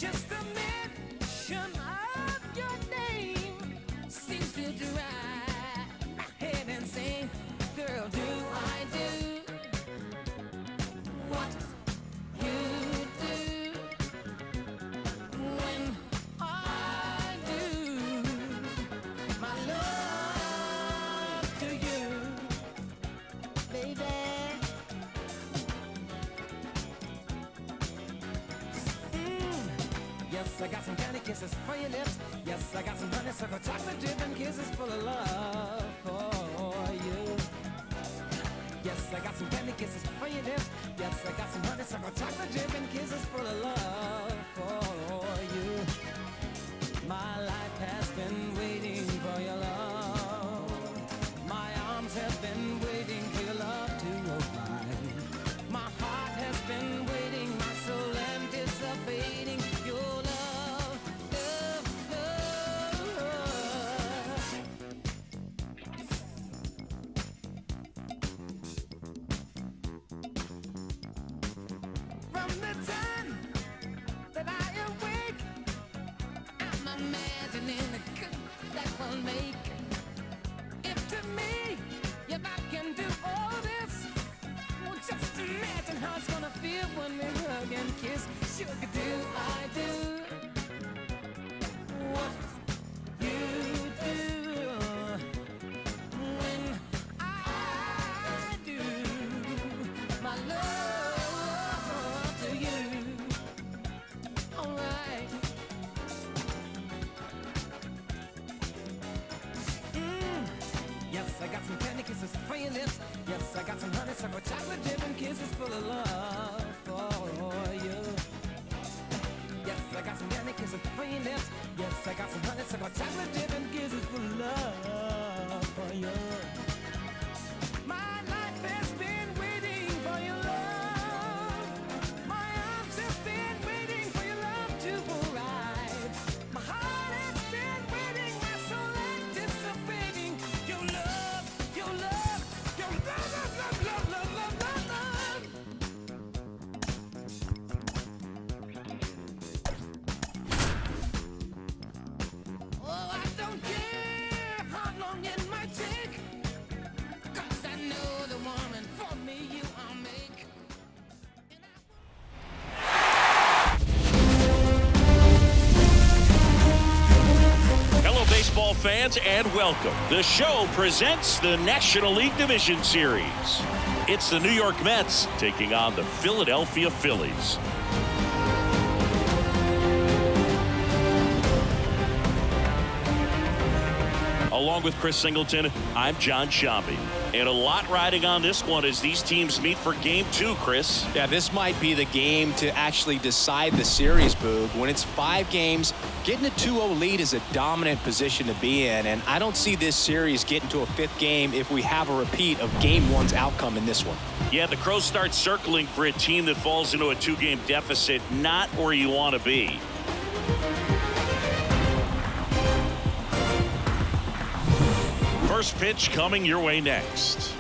Just the mention of your name seems to drive my head insane. Girl, do I do what you do when I do my love to you, baby? Yes, I got some candy kisses for your lips. Yes, I got some honeysuckle chocolate dripping kisses full of love for you. Yes, I got some candy kisses for your lips. Yes, I got some honeysuckle chocolate dripping kisses full of love for you. My life has been waiting for your love. My arms have been waiting for your love to arrive. My heart has been waiting, my soul anticipating your love, love, love. From the time that I awake, I'm imagining the good that we'll make. If to me, if I can do all this, well, just imagine how it's gonna feel when we hug and kiss. Sugar, do I do what you do when I do my love to you? All right. Yes, I got some candy kisses for your lips. Yes, I got some honeysuckle chocolate dripping kisses full of love for you. Yes, I got some candy kisses for your lips. Yes, I got some honeysuckle chocolate dripping kisses full of love for you. My life has been waiting for your love. My arms have been waiting for your love to arrive. My heart has been waiting, my soul anticipating your love, your love, your love, love, love, love, love, love, love. Oh, I don't care how long it might take, 'cause I know the woman for me you I'll make. Hello, baseball fans, and welcome. The show presents the National League Division Series. It's the New York Mets taking on the Philadelphia Phillies. Along with Chris Singleton, I'm John Shambi. And a lot riding on this one as these teams meet for Game 2, Chris. Yeah, this might be the game to actually decide the series, Boog. When it's 5 games, getting a 2-0 lead is a dominant position to be in, and I don't see this series getting to a 5th game if we have a repeat of Game 1's outcome in this one. Yeah, the Crows start circling for a team that falls into a 2-game deficit, not where you want to be. First pitch coming your way next.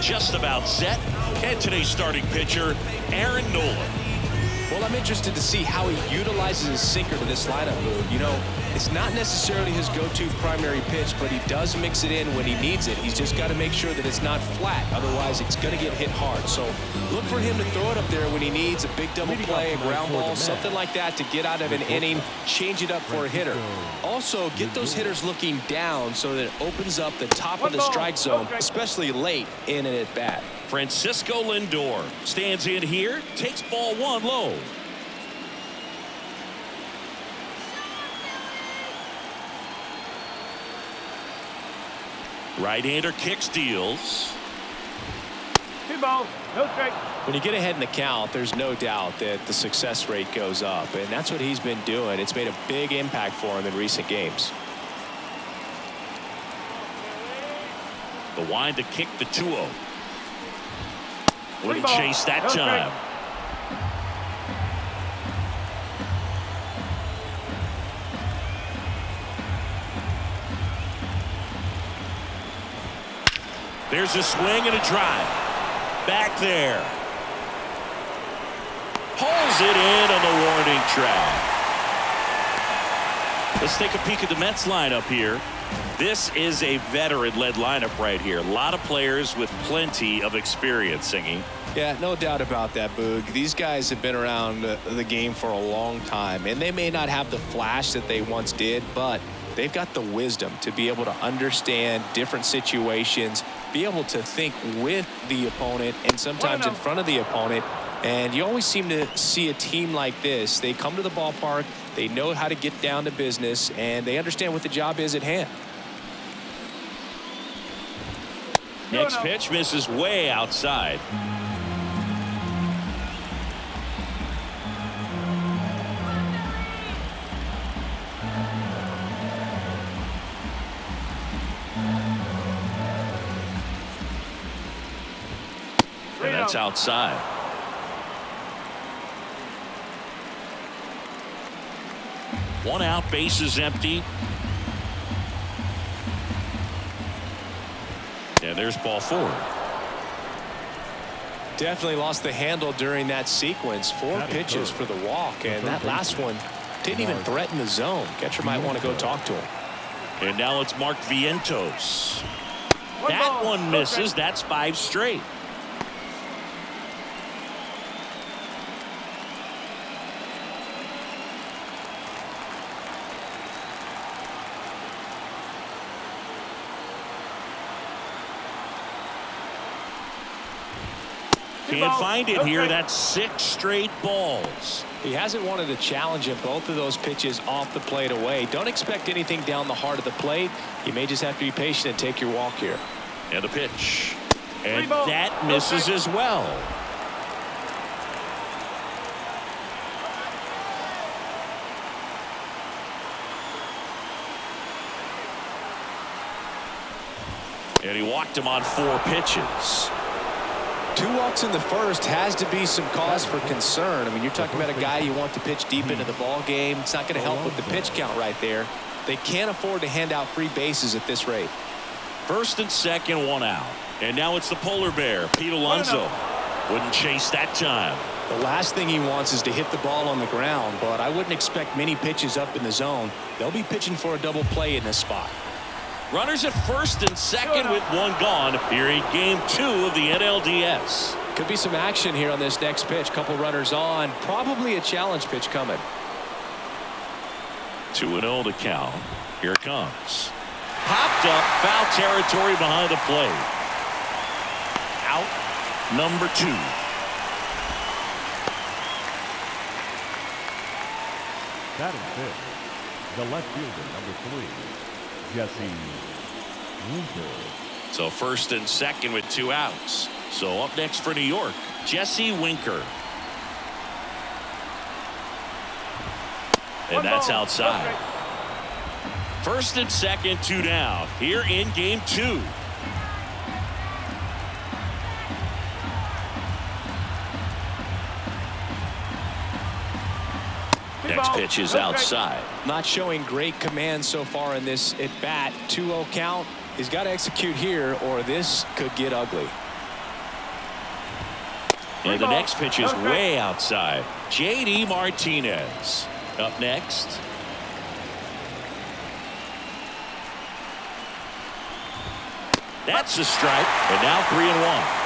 Just about set. And today's starting pitcher, Aaron Nola. Well, I'm interested to see how he utilizes his sinker to this lineup move. You know, it's not necessarily his go-to primary pitch, but he does mix it in when he needs it. He's just got to make sure that it's not flat. Otherwise, it's going to get hit hard. So look for him to throw it up there when he needs a big double play, a ground ball, something like that to get out of an inning, change it up for a hitter. Also, get those hitters looking down so that it opens up the top of the strike zone, especially late in an at-bat. Francisco Lindor stands in here, takes ball 1 low. Right-hander kicks, deals. 2 balls, no strike. When you get ahead in the count, there's no doubt that the success rate goes up, and that's what he's been doing. It's made a big impact for him in recent games. The wind to kick the 2-0. Wouldn't chase that time. There's a swing and a drive. Back there. Pulls it in on the warning track. Let's take a peek at the Mets lineup here. This is a veteran-led lineup right here. A lot of players with plenty of experience, Singy. Yeah, no doubt about that, Boog. These guys have been around the game for a long time, and they may not have the flash that they once did, but they've got the wisdom to be able to understand different situations, be able to think with the opponent and sometimes in front of the opponent. And you always seem to see a team like this. They come to the ballpark, they know how to get down to business, and they understand what the job is at hand. Next pitch misses way outside. And that's outside. One out, bases empty. And there's ball 4. Definitely lost the handle during that sequence. 4 pitches for the walk, and that last one didn't even threaten the zone. Catcher might want to go talk to him. And now it's Mark Vientos. That one misses. That's 5 straight. Can't find it here. That's 6 straight balls. He hasn't wanted to challenge him. Both of those pitches off the plate away. Don't expect anything down the heart of the plate. You may just have to be patient and take your walk here. And a pitch. And that misses as well. And he walked him on 4 pitches. 2 walks in the first has to be some cause for concern. I mean, you're talking about a guy you want to pitch deep into the ball game. It's not going to help with the pitch count right there. They can't afford to hand out free bases at this rate. First and second, 1 out. And now it's the polar bear, Pete Alonso. Wouldn't chase that time. The last thing he wants is to hit the ball on the ground, but I wouldn't expect many pitches up in the zone. They'll be pitching for a double play in this spot. Runners at first and second with 1 gone here in game 2 of the NLDS. Could be some action here on this next pitch. Couple runners on. Probably a challenge pitch coming. 2-0 to count. Here it comes. Popped up, foul territory behind the plate. Out, number 2. Batting fifth, the left fielder, number 3, Jesse Winker. So first and second with 2 outs. So up next for New York, Jesse Winker. And that's outside. First and second, 2 down here in game 2. Next pitch is outside. Not showing great command so far in this at bat. 2-0 count. He's got to execute here or this could get ugly. And the next pitch is way outside. J.D. Martinez up next. That's a strike. And now 3-1.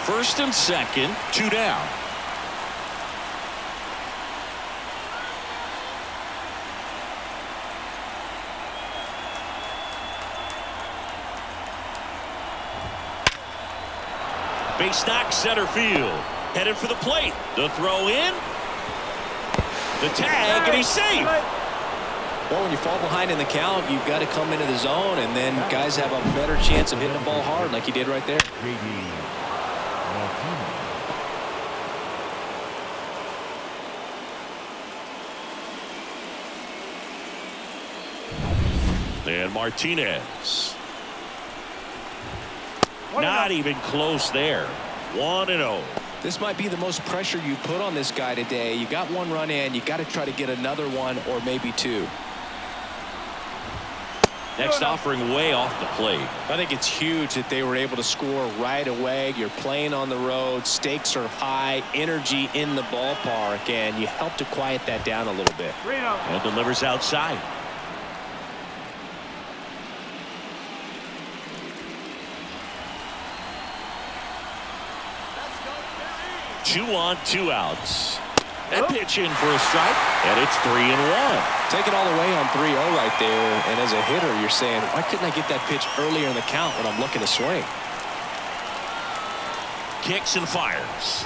First and second, 2 down. Base knock center field. Headed for the plate. The throw in. The tag, and he's safe. Well, when you fall behind in the count, you've got to come into the zone, and then guys have a better chance of hitting the ball hard like he did right there. And Martinez. Not even close there. 1-0. This might be the most pressure you put on this guy today. You got one run in. You got to try to get another one or maybe two. Next offering way off the plate. I think it's huge that they were able to score right away. You're playing on the road. Stakes are high. Energy in the ballpark. And you help to quiet that down a little bit. And delivers outside. 2 on, 2 outs. That pitch in for a strike, and it's 3-1. Take it all the way on 3-0 right there. And as a hitter, you're saying, why couldn't I get that pitch earlier in the count when I'm looking to swing? Kicks and fires.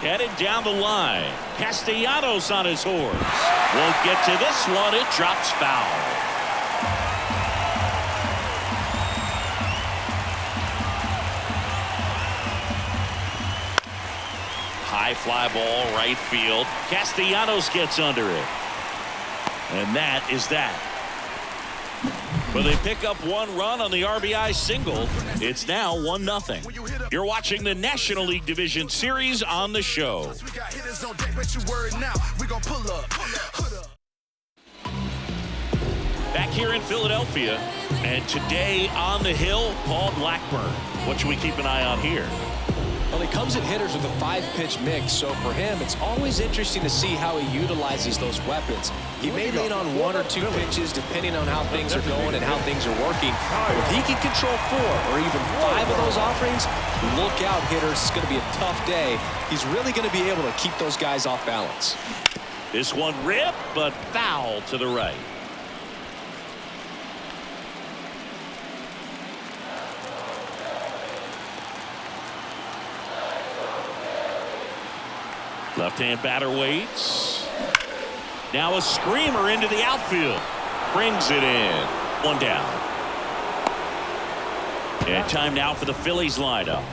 Headed down the line. Castellanos on his horse. Won't get to this one. It drops foul. High fly ball, right field. Castellanos gets under it. And that is that. But they pick up 1 run on the RBI single. It's now 1-0. You're watching the National League Division Series on the show. Back here in Philadelphia, and today on the hill, Paul Blackburn. What should we keep an eye on here? Well, he comes at hitters with a 5-pitch mix, so for him, it's always interesting to see how he utilizes those weapons. He may lean on 1 or 2 pitches depending on how things are going and how things are working. But if he can control 4 or even 5 of those offerings, look out, hitters. It's going to be a tough day. He's really going to be able to keep those guys off balance. This one ripped, but foul to the right. Left-hand batter waits. Now a screamer into the outfield. Brings it in. 1 down. And time now for the Phillies lineup.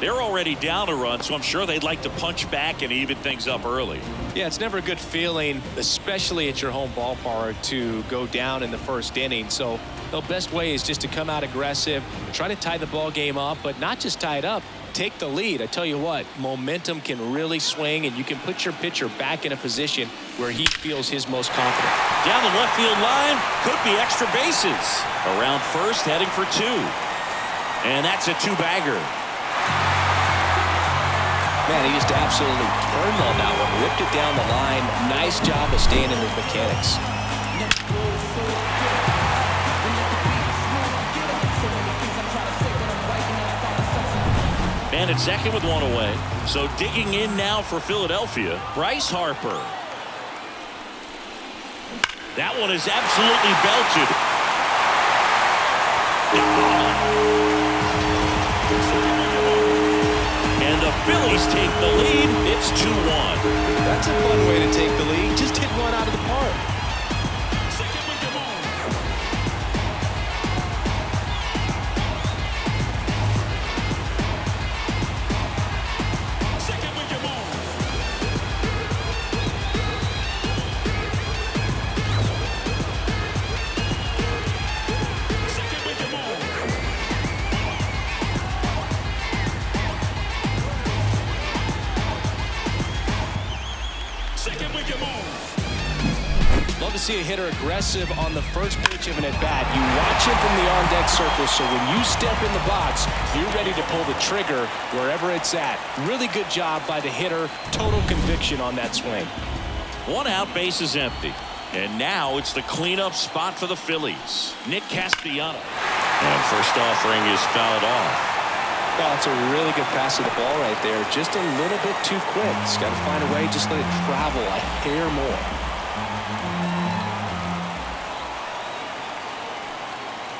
They're already down a run, so I'm sure they'd like to punch back and even things up early. Yeah, it's never a good feeling, especially at your home ballpark, to go down in the first inning. So the best way is just to come out aggressive, try to tie the ball game up, but not just tie it up. Take the lead. I tell you what, momentum can really swing, and you can put your pitcher back in a position where he feels his most confident. Down the left field line, could be extra bases. Around first, heading for 2. And that's a 2-bagger. Man, he just absolutely turned on that one, whipped it down the line. Nice job of staying in his mechanics. And it's second with 1 away. So digging in now for Philadelphia, Bryce Harper. That one is absolutely belted. And the Phillies take the lead. It's 2-1. That's a fun way to take the lead. Just hit one out of the park. Love to see a hitter aggressive on the first pitch of an at-bat. You watch him from the on-deck circle, so when you step in the box, you're ready to pull the trigger wherever it's at. Really good job by the hitter. Total conviction on that swing. 1 out, base is empty. And now it's the cleanup spot for the Phillies. Nick Castellanos. And first offering is fouled off. Well, it's a really good pass of the ball right there. Just a little bit too quick. He's got to find a way, just let it travel a hair more.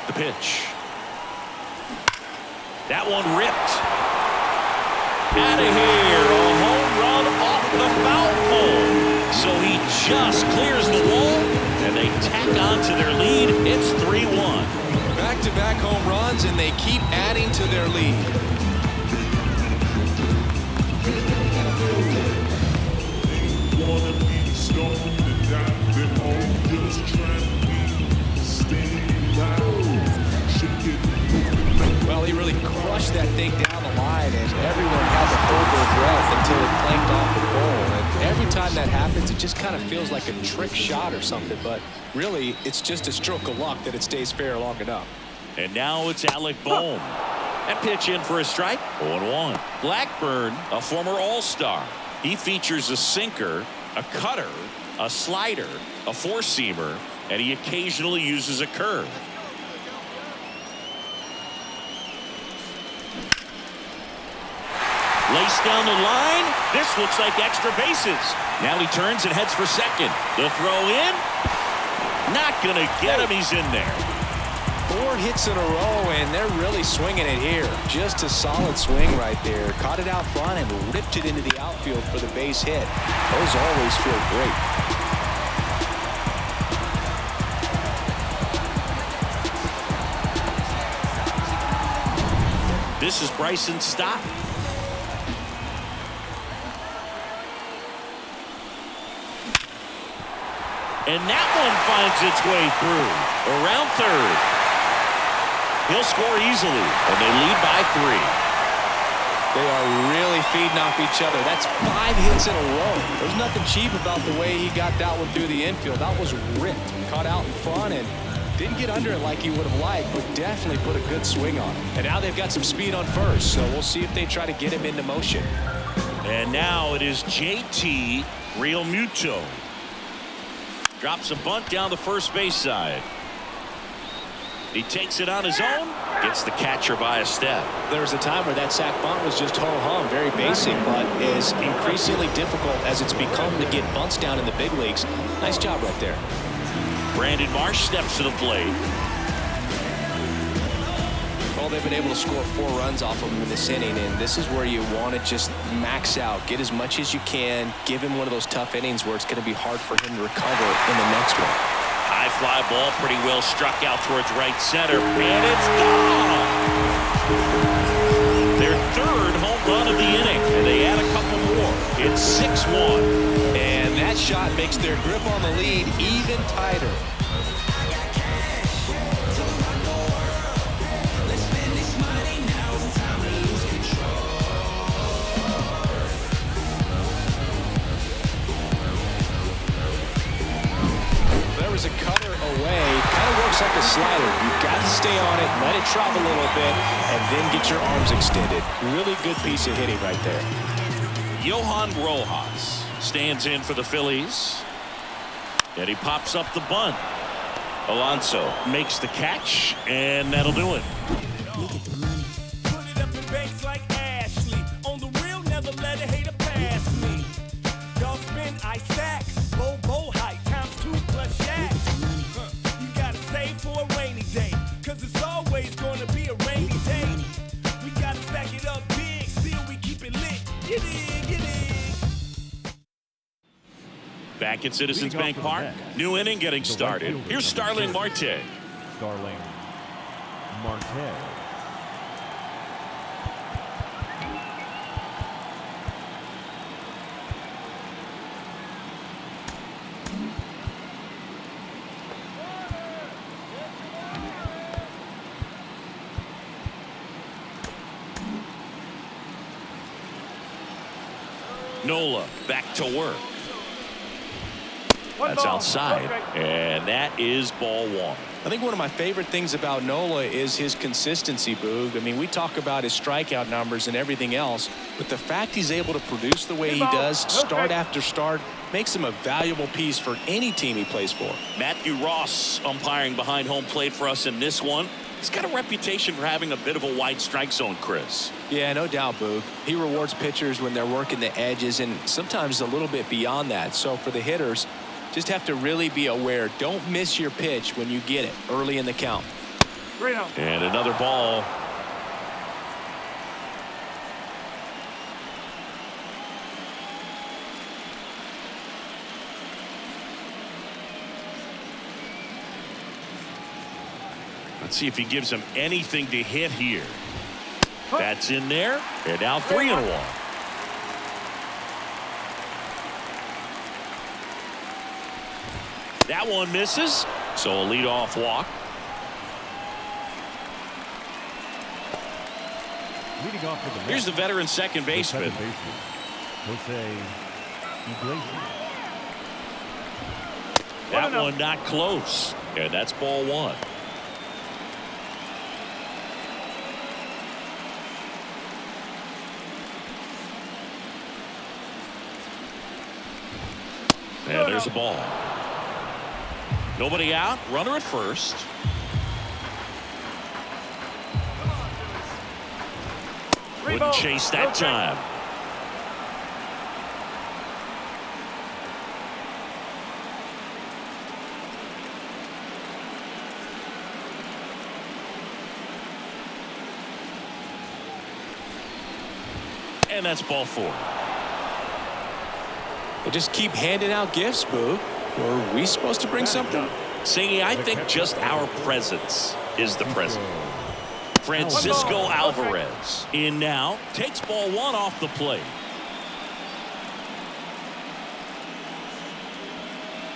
The pitch. That one ripped. Out of here. A home run off the foul pole. So he just clears the wall, and they tack on to their lead. It's 3-1. Back-to-back home runs, and they keep adding to their lead. Well, he really kind of feels like a trick shot or something, but really it's just a stroke of luck that it stays fair long enough. And now it's Alec Bohm. That pitch in for a strike. 0-1. Blackburn, a former All-Star. He features a sinker, a cutter, a slider, a four-seamer, and he occasionally uses a curve. Laced down the line. This looks like extra bases. Now he turns and heads for second. The throw in. Not going to get him. He's in there. 4 hits in a row, and they're really swinging it here. Just a solid swing right there. Caught it out front and ripped it into the outfield for the base hit. Those always feel great. This is Bryson's stop. And that one finds its way through. Around third. He'll score easily, and they lead by 3. They are really feeding off each other. That's 5 hits in a row. There's nothing cheap about the way he got that one through the infield. That was ripped. Caught out in front and didn't get under it like he would have liked, but definitely put a good swing on it. And now they've got some speed on first, so we'll see if they try to get him into motion. And now it is JT Realmuto. Drops a bunt down the first base side. He takes it on his own. Gets the catcher by a step. There was a time where that sac bunt was just ho-hum, very basic, but is increasingly difficult as it's become to get bunts down in the big leagues. Nice job right there. Brandon Marsh steps to the plate. Well, they've been able to score 4 runs off of him in this inning, and this is where you want to just max out, get as much as you can, give him one of those tough innings where it's going to be hard for him to recover in the next one. High fly ball, pretty well struck out towards right center, and it's gone. Their 3rd home run of the inning, and they add a couple more. It's 6-1. And that shot makes their grip on the lead even tighter. A cutter away, kind of works like a slider. You've got to stay on it, let it travel a little bit, and then get your arms extended. Really good piece of hitting right there. Johan Rojas stands in for the Phillies, and he pops up the bunt. Alonso makes the catch, and that'll do it. Put it up in banks like Ashley. On the real, never let a hater pass me. Y'all spin, I stack. Bow height times 2 plus shack. You gotta save for a rainy day, cause it's always gonna be a rainy day. We gotta stack it up big, still we keep it lit. You dig, you dig. Back at Citizens Bank Park, new inning getting started. Here's Starling Marte. Starling Marte. Nola back to work. That's outside, and that is ball 1. I think one of my favorite things about Nola is his consistency, Boog. I mean, we talk about his strikeout numbers and everything else, but the fact he's able to produce the way he does, start after start, makes him a valuable piece for any team he plays for. Matthew Ross umpiring behind home plate for us in this one. He's got a reputation for having a bit of a wide strike zone, Chris. Yeah, no doubt, Boog. He rewards pitchers when they're working the edges and sometimes a little bit beyond that. So for the hitters, just have to really be aware. Don't miss your pitch when you get it early in the count. And another ball. Let's see if he gives him anything to hit here. That's in there. And now 3-1. That one misses. So a leadoff walk. Leading off for the Here's the veteran second baseman. Jose Iglesias. That one not close. And that's ball one. And there's a ball. Nobody out. Runner at first. Wouldn't chase that time. And that's ball four. They just keep handing out gifts, Boo. Were we supposed to bring something? Singy, I think just our presence is the present. Francisco Alvarez in now, takes ball one off the plate.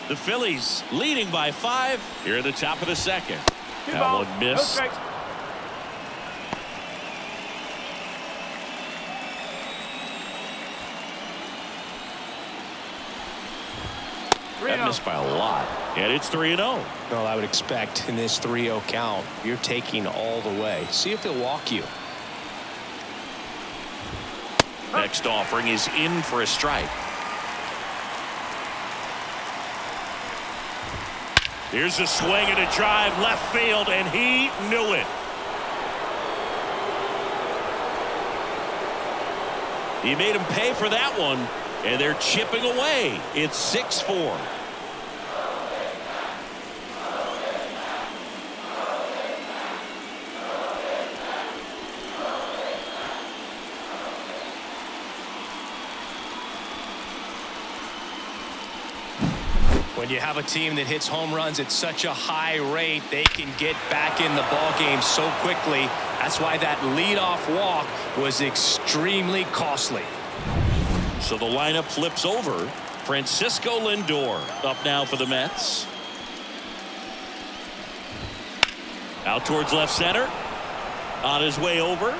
The Phillies leading by 5 here at the top of the second. That one missed. That missed by a lot. And it's 3-0. Well, I would expect in this 3-0 count, you're taking all the way. See if he'll walk you. Next offering is in for a strike. Here's a swing and a drive left field, and he knew it. He made him pay for that one, and they're chipping away. It's 6-4. When you have a team that hits home runs at such a high rate, they can get back in the ball game so quickly. That's why that leadoff walk was extremely costly. So the lineup flips over. Francisco Lindor up now for the Mets. Out towards left center. On his way over.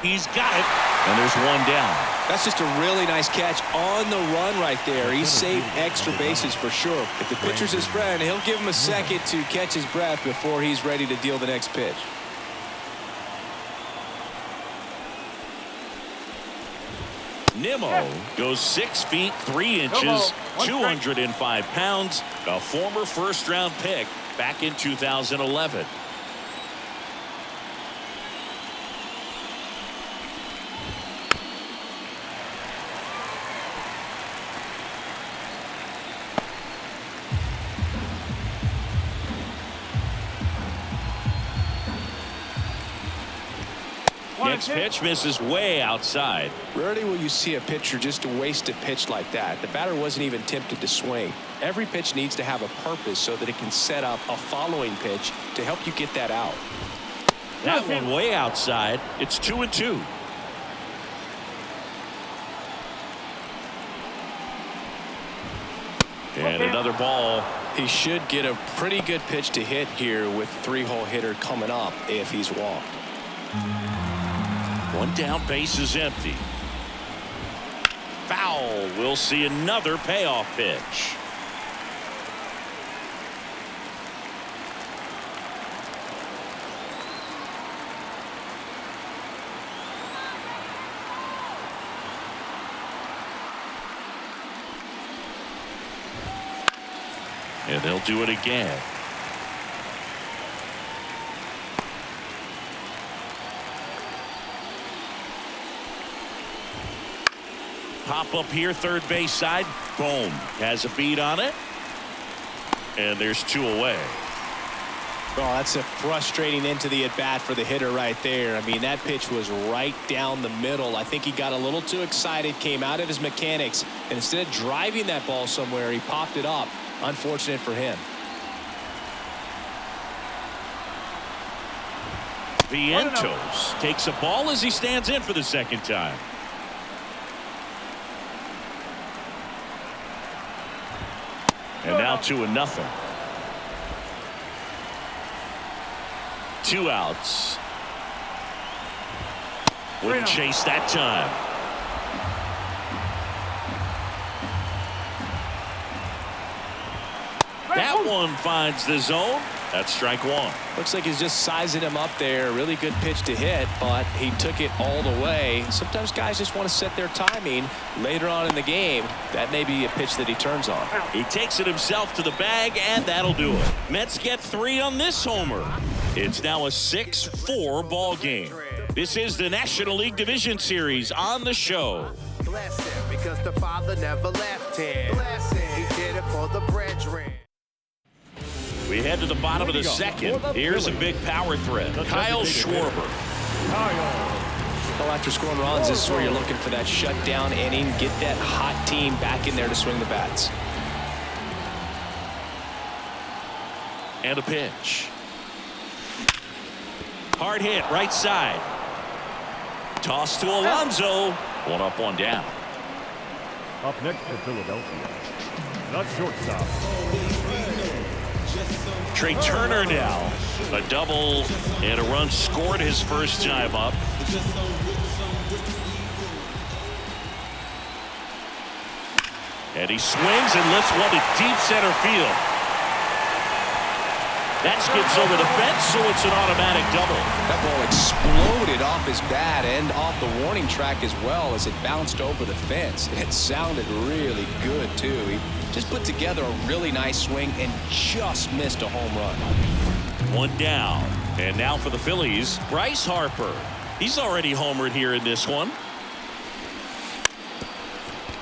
He's got it. And there's one down. That's just a really nice catch on the run right there. He saved extra bases for sure. If the pitcher's his friend, he'll give him a second to catch his breath before he's ready to deal the next pitch. Nimmo goes 6 feet 3 inches, 205 pounds, a former first-round pick back in 2011. Next pitch misses way outside. Rarely will you see a pitcher just waste a pitch like that. The batter wasn't even tempted to swing. Every pitch needs to have a purpose so that it can set up a following pitch to help you get that out. That one way outside. It's 2-2. And another ball. He should get a pretty good pitch to hit here with three-hole hitter coming up if he's walked. One down, base is empty. Foul. We'll see another payoff pitch. And they'll do it again. Pop up here, third base side. Boom. Has a beat on it. And there's 2 away. Oh, that's a frustrating end to the at-bat for the hitter right there. I mean, that pitch was right down the middle. I think he got a little too excited, came out of his mechanics, and instead of driving that ball somewhere, he popped it up. Unfortunate for him. Vientos takes a ball as he stands in for the second time. And now 2-0. 2 outs. Wouldn't chase that time. That one finds the zone. That's strike one. Looks like he's just sizing him up there. Really good pitch to hit, but he took it all the way. Sometimes guys just want to set their timing later on in the game. That may be a pitch that he turns on. He takes it himself to the bag, and that'll do it. Mets get 3 on this homer. It's now a 6-4 ball game. This is the National League Division Series on the show. Bless him because the father never left him. Bless him. He did it for the brethren. We head to the bottom of the second. Here's a big power threat. Kyle Schwarber. Well, after scoring runs, this is where you're looking for that shutdown inning. Get that hot team back in there to swing the bats. And a pitch. Hard hit, right side. Toss to Alonso. 1 up, 1 down. Up next for Philadelphia, the shortstop. Trey Turner now. A double and a run scored his first time up. And he swings and lifts one to deep center field. That skips over the fence, so it's an automatic double. That ball exploded off his bat and off the warning track as well as it bounced over the fence. It sounded really good, too. He just put together a really nice swing and just missed a home run. 1 down. And now for the Phillies, Bryce Harper. He's already homered here in this one.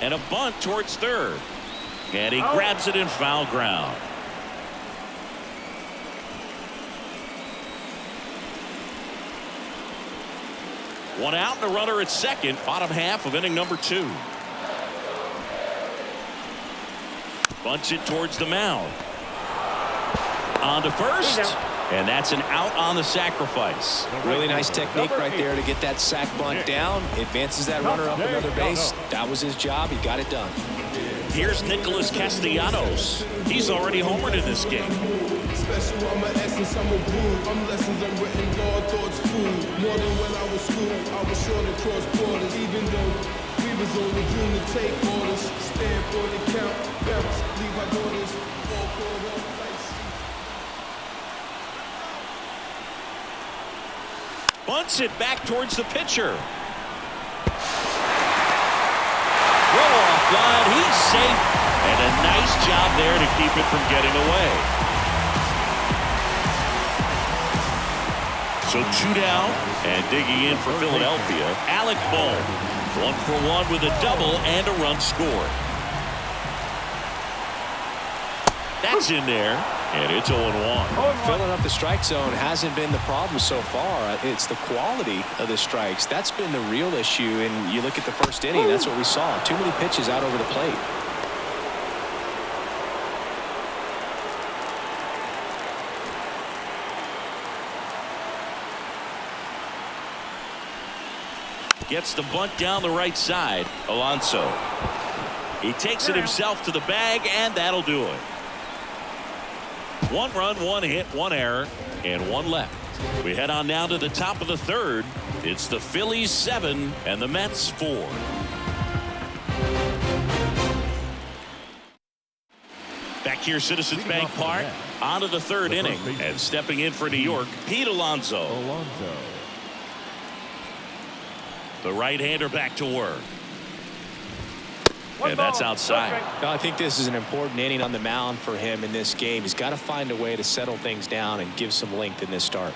And a bunt towards third. And he grabs it in foul ground. One out and a runner at second. Bottom half of inning number 2. Bunts it towards the mound. On to first. And that's an out on the sacrifice. Really nice technique right there to get that sac bunt down. Advances that runner up another base. That was his job. He got it done. Here's Nicholas Castellanos. He's already homered in this game. Special, I'm an essence, I'm a brew. I'm lessons unwritten, law, thoughts, food. More than when I was schooled, I was sure to cross borders. Even though we was only due to take orders. Stand for the count, bounce, leave our daughters. All caught up like sheep. Bunts it back towards the pitcher. Roll off line, he's safe. And a nice job there to keep it from getting away. So 2 down, and digging in for Philadelphia, Alec Bohm. 1 for 1 with a double and a run scored. That's in there, and it's 0-1. Filling up the strike zone hasn't been the problem so far. It's the quality of the strikes. That's been the real issue, and you look at the first inning, that's what we saw. Too many pitches out over the plate. Gets the bunt down the right side. Alonso. He takes it himself to the bag, and that'll do it. 1 run, 1 hit, 1 error, and 1 left. We head on now to the top of the third. It's the Phillies 7 and the Mets 4. Back here, Citizens Bank Park, on to the third inning, and stepping in for New York, Pete Alonso. The right-hander back to work. And that's outside. I think this is an important inning on the mound for him in this game. He's got to find a way to settle things down and give some length in this start.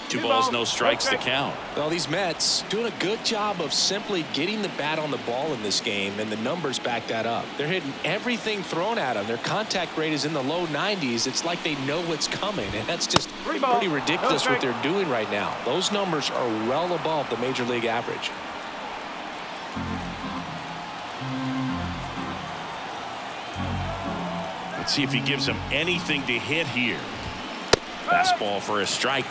Two balls, no strikes to count. Well, these Mets doing a good job of simply getting the bat on the ball in this game, and the numbers back that up. They're hitting everything thrown at them. Their contact rate is in the low 90s. It's like they know what's coming, and that's just pretty ridiculous what they're doing right now. Those numbers are well above the major league average. Let's see if he gives him anything to hit here. Fastball for a strike.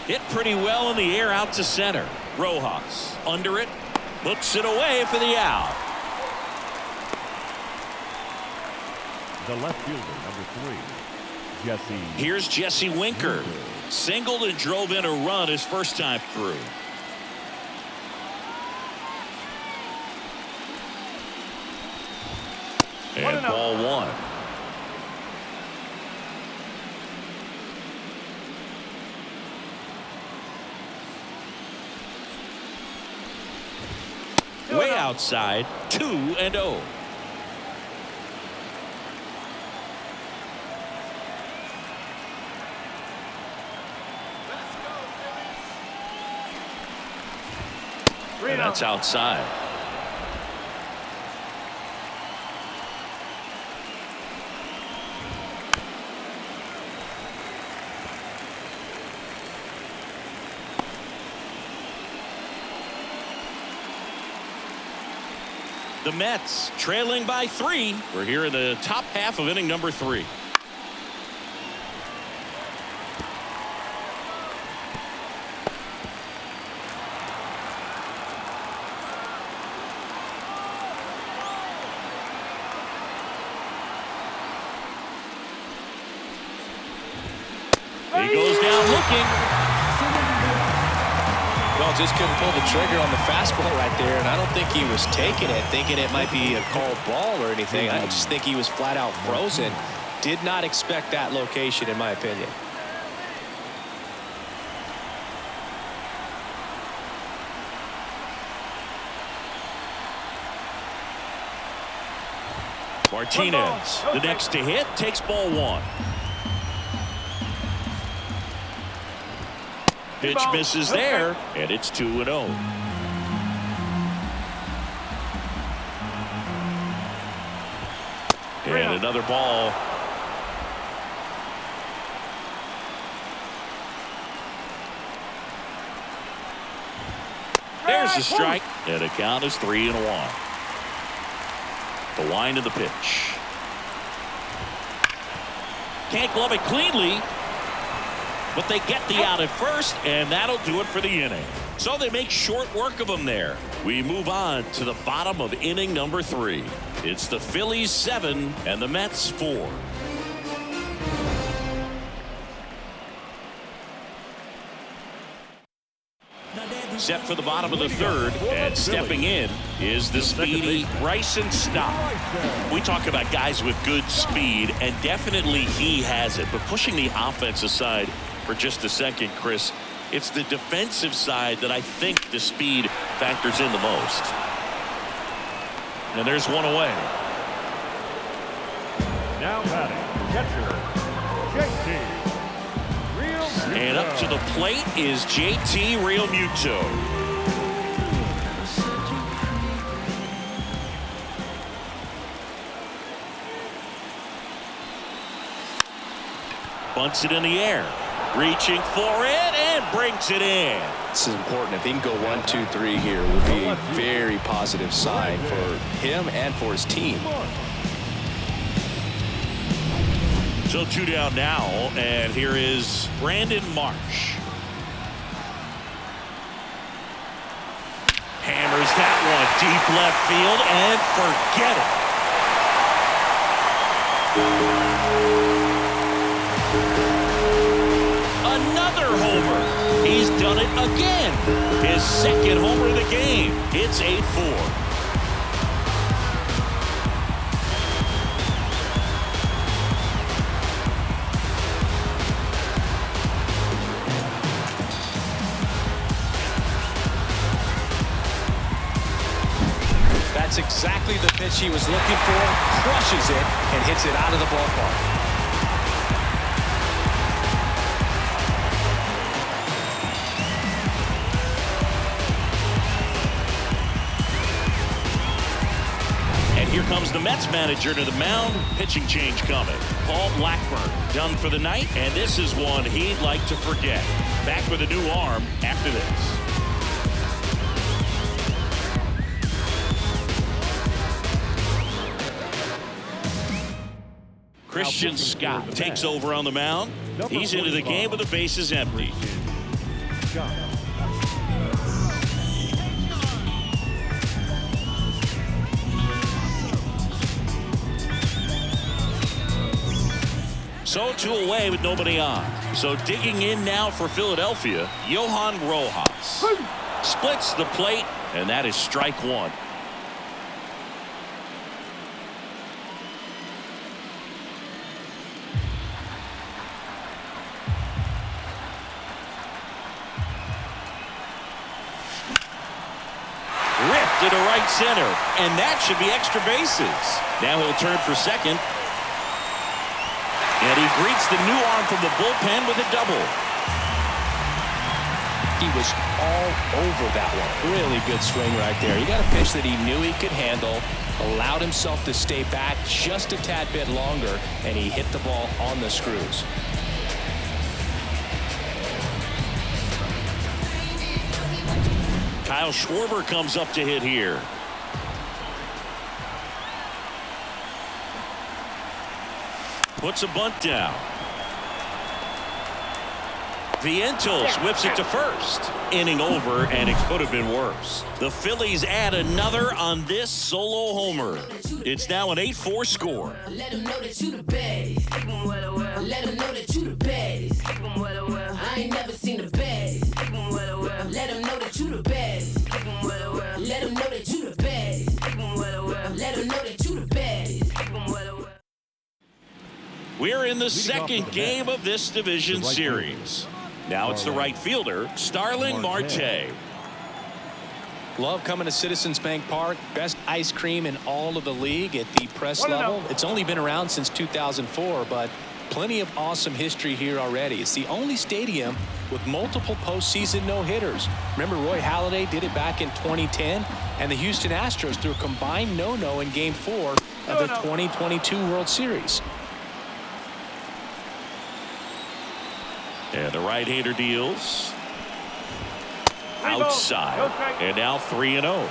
Hit pretty well in the air out to center. Rojas under it, hooks it away for the out. The left fielder, number 3, Jesse. Here's Jesse Winker. Singled and drove in a run his first time through. And ball 1. Way outside, 2-0. And that's outside. The Mets trailing by 3. We're here in the top half of inning number 3. He goes down looking. Well, just couldn't pull the trigger on the fastball right there, and I don't think he was taking it, thinking it might be a called ball or anything. I just think he was flat out frozen. Did not expect that location, in my opinion. Martinez, the next to hit, takes ball 1. Pitch misses there, and it's 2-0. And another ball. There's a strike, and the count is 3-1. The wind of the pitch. Can't glove it cleanly, but they get the out at first, and that'll do it for the inning. So they make short work of them there. We move on to the bottom of inning number 3. It's the Phillies 7 and the Mets 4. Set for the bottom of the 3rd, and stepping in is the speedy Bryson Stott. We talk about guys with good speed, and definitely he has it. But pushing the offense aside for just a second, Chris, it's the defensive side that I think the speed factors in the most. And there's one away. Now batting, catcher, JT. And up to the plate is JT Realmuto. Bunts it in the air. Reaching for it and brings it in. This is important. If he can go 1, 2, 3 here, it would be a very positive sign for him and for his team. So 2 down now, and here is Brandon Marsh. Hammers that one deep left field and forget it. Another homer. He's done it again. His 2nd homer of the game. It's 8-4. That's exactly the pitch he was looking for. Crushes it and hits it out of the ballpark. And here comes the Mets manager to the mound. Pitching change coming. Paul Blackburn done for the night, and this is one he'd like to forget. Back with a new arm after this. Christian Scott takes over on the mound. He's into the game with the bases empty. So 2 away with nobody on. So digging in now for Philadelphia, Johan Rojas. Splits the plate, and that is strike 1. Ripped into right center, and that should be extra bases. Now he'll turn for second. And he greets the new arm from the bullpen with a double. He was all over that one. Really good swing right there. He got a pitch that he knew he could handle, allowed himself to stay back just a tad bit longer, and he hit the ball on the screws. Kyle Schwarber comes up to hit here. Puts a bunt down. Vientos whips it to first. Inning over, and it could have been worse. The Phillies add another on this solo homer. It's now an 8-4 score. Let them know that you the baddest. Let them know that you the baddest. I ain't never seen the baddest. Let them know that you the baddest. Let them know that you the baddest. Let them know that you the baddest. We're in the second game of this division series. Now it's the right fielder, Starling Marte. Love coming to Citizens Bank Park. Best ice cream in all of the league at the press level. It's only been around since 2004, but plenty of awesome history here already. It's the only stadium with multiple postseason no-hitters. Remember, Roy Halladay did it back in 2010, and the Houston Astros threw a combined no-no in Game 4 of the 2022 World Series. And the right-hander deals. Outside. And now 3-0.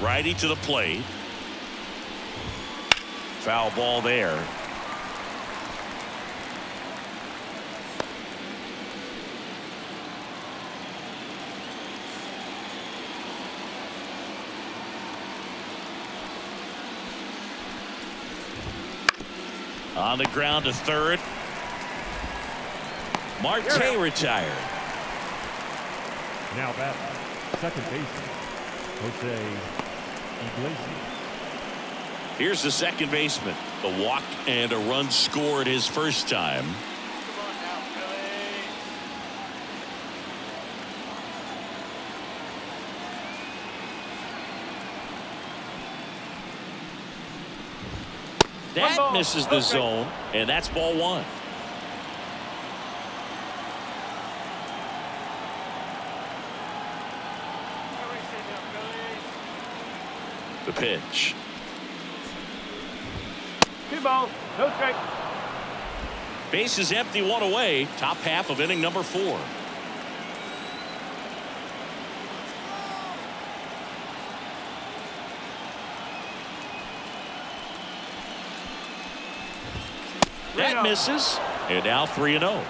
Righty to the plate. Foul ball there. On the ground to third. Marte retired. Now batting, second baseman, Jose Iglesias. Here's the second baseman. A walk and a run scored his first time. That misses the zone, and that's ball 1. The pitch. 2 balls, no strike. Base is empty, 1 away. Top half of inning number 4. That misses, and now 3-0.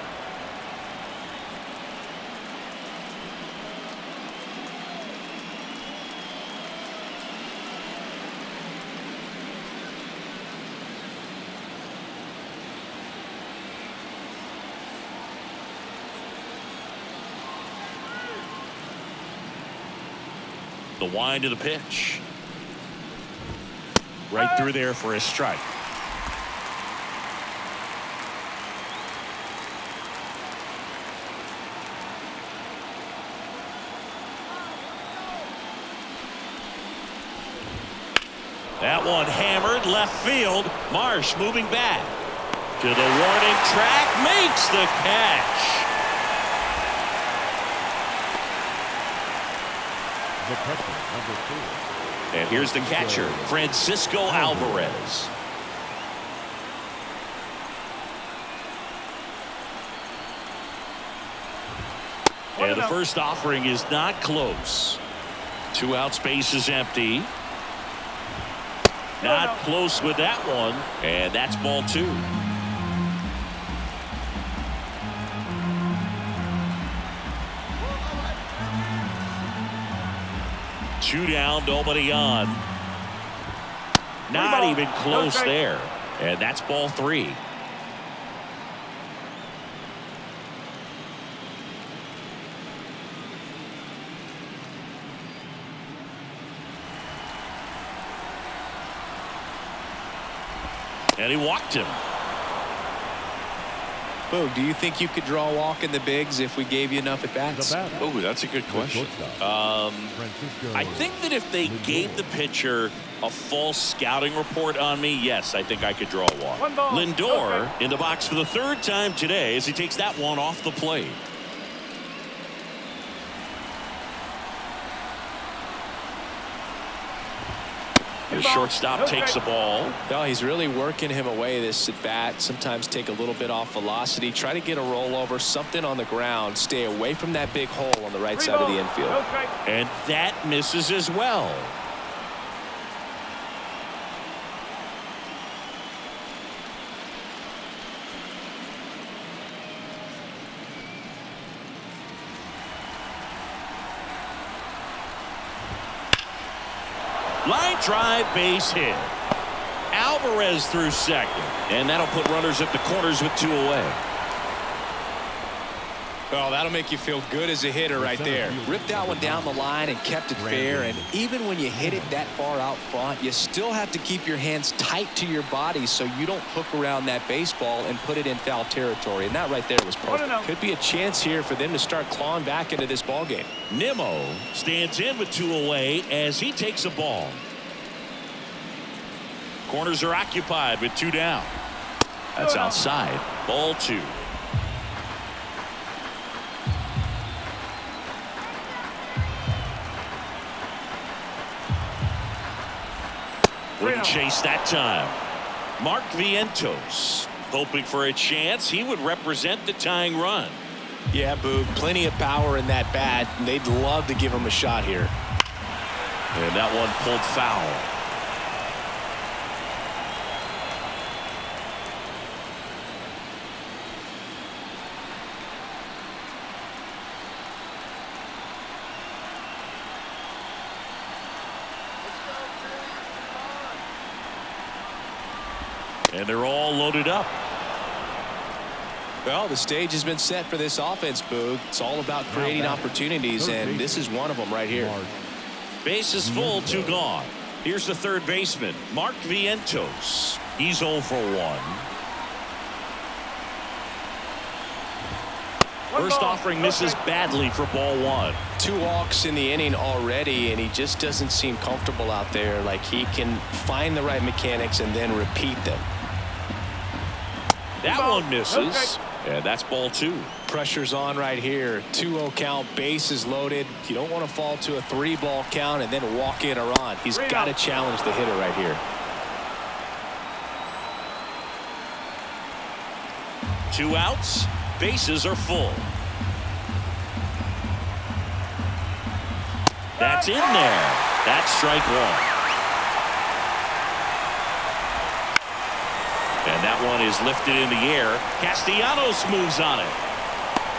The wind of the pitch. Right through there for a strike. That one hammered left field. Marsh moving back to the warning track, makes the catch. The catcher, number 4. And here's the catcher, Francisco Alvarez. And the first offering is not close. 2 outs, base is empty. Not close with that one, and that's ball 2. Two down, nobody on. Not even close there, and that's ball 3. And he walked him. Boog, do you think you could draw a walk in the bigs if we gave you enough at bats? Oh, that's a good question. I think that if they gave the pitcher a false scouting report on me, yes, I think I could draw a walk. Lindor in the box for the 3rd time today as he takes that one off the plate. The shortstop takes the ball. No, he's really working him away this at bat. Sometimes take a little bit off velocity. Try to get a rollover, something on the ground. Stay away from that big hole on the right side of the infield. And that misses as well. Line drive, base hit. Alvarez through second, and that'll put runners at the corners with 2 away. Oh, that'll make you feel good as a hitter right there. Ripped that one down the line and kept it fair. And even when you hit it that far out front, you still have to keep your hands tight to your body so you don't hook around that baseball and put it in foul territory. And that right there was perfect. Could be a chance here for them to start clawing back into this ball game. Nimmo stands in with 2 away as he takes a ball. Corners are occupied with 2 down. That's outside. Ball 2. Wouldn't chase that time. Mark Vientos hoping for a chance. He would represent the tying run. Yeah, Boog, plenty of power in that bat. They'd love to give him a shot here. And that one pulled foul. And they're all loaded up. Well, the stage has been set for this offense, Boog. It's all about creating opportunities, and this is one of them right here. Base is full, 2 gone. Here's the 3rd baseman, Mark Vientos. He's 0 for 1. First offering misses badly for ball 1. 2 walks in the inning already, and he just doesn't seem comfortable out there. Like he can find the right mechanics and then repeat them. That one misses. And that's ball 2. Pressure's on right here. 2-0 count, bases loaded. You don't want to fall to a 3-ball count and then walk in or on. He's got to challenge the hitter right here. 2 outs. Bases are full. That's in there. That's strike 1. And that one is lifted in the air. Castellanos moves on it.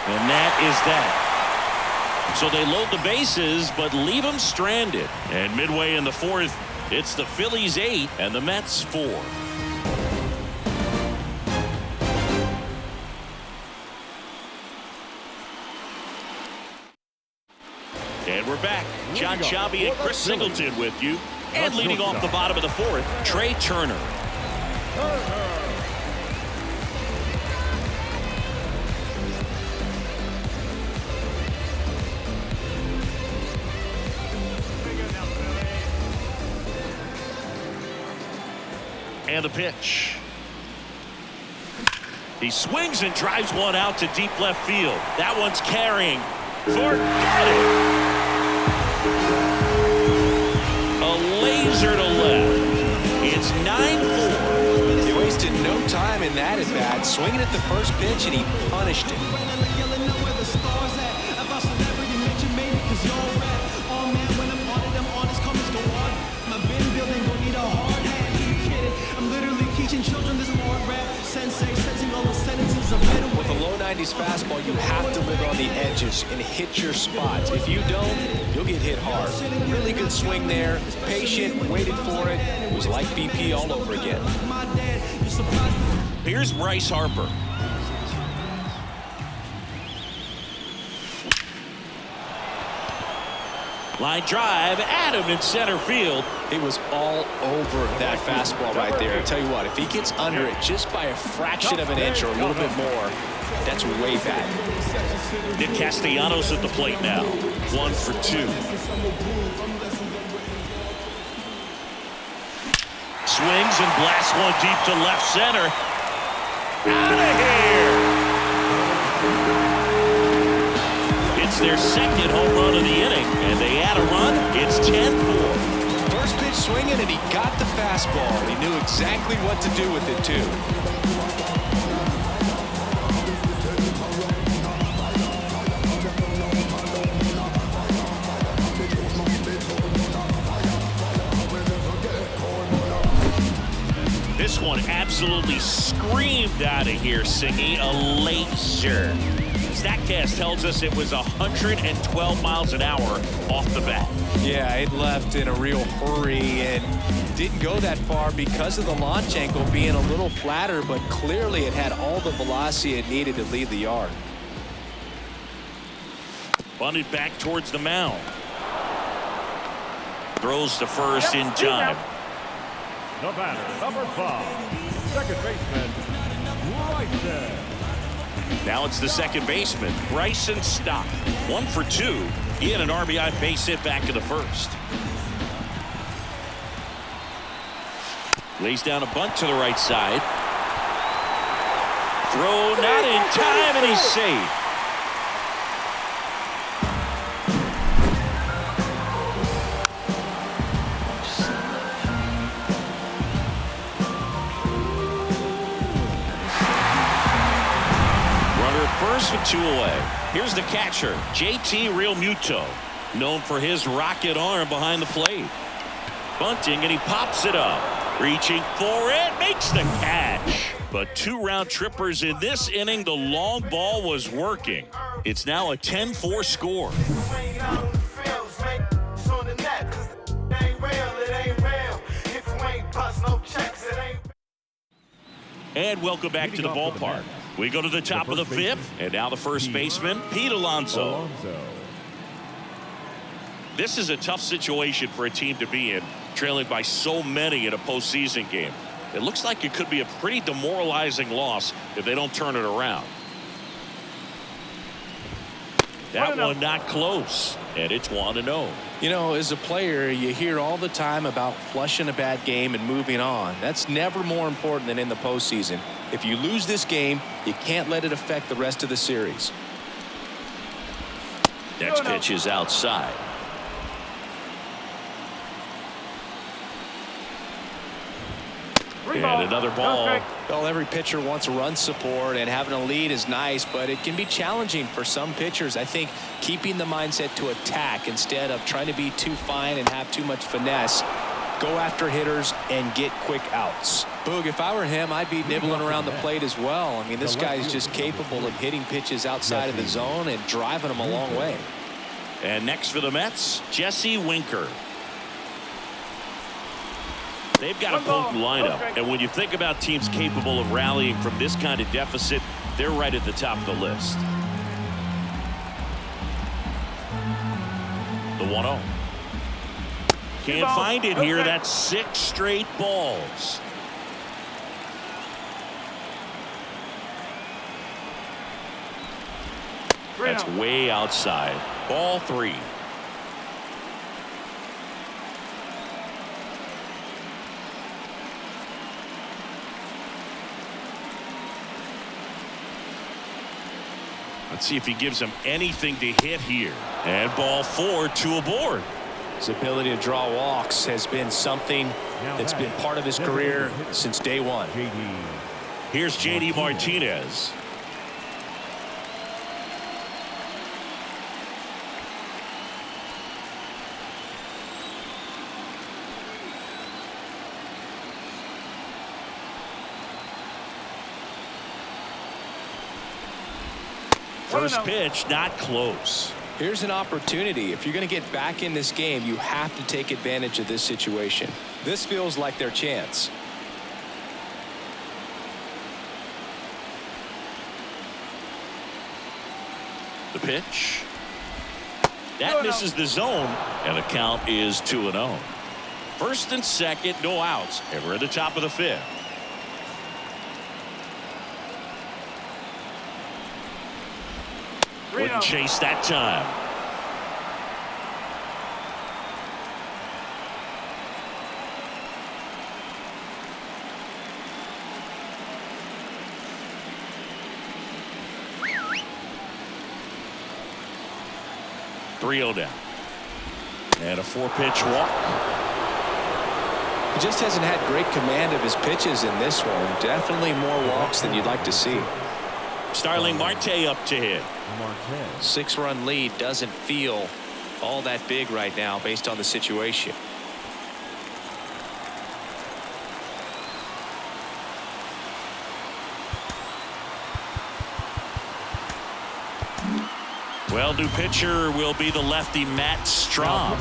And that is that. So they load the bases, but leave them stranded. And midway in the 4th, it's the Phillies 8 and the Mets 4. And we're back. John Chabi and Chris Singleton with you. And leading off the bottom of the 4th, Trey Turner. And the pitch. He swings and drives one out to deep left field. That one's carrying. Forget it. A laser to left. It's 9-4. He wasted no time in that at bat. Swinging at the first pitch, and he punished it. 290s fastball, you have to live on the edges and hit your spots. If you don't, you'll get hit hard. Really good swing there. Patient, waited for it. It was like BP all over again. Here's Bryce Harper. Line drive, Adam in center field. It was all over that fastball right there. I tell you what, if he gets under it just by a fraction of an inch or a little bit more, that's way bad. Nick Castellanos at the plate now. 1 for 2. Swings and blasts one deep to left center. Out of here! It's their second home run of the inning, and they add a run. It's 10-4. First pitch swinging, and he got the fastball. He knew exactly what to do with it, too. This one absolutely screamed out of here, Singy. A laser. StatCast tells us it was 112 miles an hour off the bat. Yeah, it left in a real hurry and didn't go that far because of the launch angle being a little flatter, but clearly it had all the velocity it needed to leave the yard. Bunted back towards the mound. Throws to first in time. The batter, number 5, second baseman, Bryson. Now it's the second baseman, Bryson Stott. 1 for 2. He had an RBI base hit back in the first. Lays down a bunt to the right side. Throw not in time, and he's safe. First with 2 away. Here's the catcher, JT Realmuto, known for his rocket arm behind the plate. Bunting, and he pops it up. Reaching for it, makes the catch. But 2 round trippers in this inning. The long ball was working. It's now a 10-4 score. And welcome back to the ballpark. We go to the top of the 5th, and now the first baseman, Pete Alonso. This is a tough situation for a team to be in, trailing by so many in a postseason game. It looks like it could be a pretty demoralizing loss if they don't turn it around. That one not close, and it's 1-0. You know, as a player, you hear all the time about flushing a bad game and moving on. That's never more important than in the postseason. If you lose this game, you can't let it affect the rest of the series. Next pitch is outside. And another ball. Well, every pitcher wants run support, and having a lead is nice, but it can be challenging for some pitchers. I think keeping the mindset to attack instead of trying to be too fine and have too much finesse. Go after hitters and get quick outs. Boog, if I were him, I'd be nibbling around the plate as well. I mean, this guy is just capable of hitting pitches outside of the zone and driving them a long way. And next for the Mets, Jesse Winker. They've got a potent lineup, and when you think about teams capable of rallying from this kind of deficit, they're right at the top of the list. The 1-0. Can't find it here. That's 6 straight balls. That's way outside. Ball 3. Let's see if he gives him anything to hit here. And ball 4, 2 aboard. His ability to draw walks has been something that's been part of his career since day one. Here's JD Martinez. First pitch, not close. Here's an opportunity. If you're going to get back in this game, you have to take advantage of this situation. This feels like their chance. The pitch. That misses the zone, and the count is 2-0. First and second, no outs, and we're at the top of the fifth. Wouldn't chase that time. Three-0 down. And a 4-pitch walk. He just hasn't had great command of his pitches in this one. Definitely more walks than you'd like to see. Starling Marte up to hit. 6-run lead doesn't feel all that big right now based on the situation. Well, new pitcher will be the lefty Matt Strahm.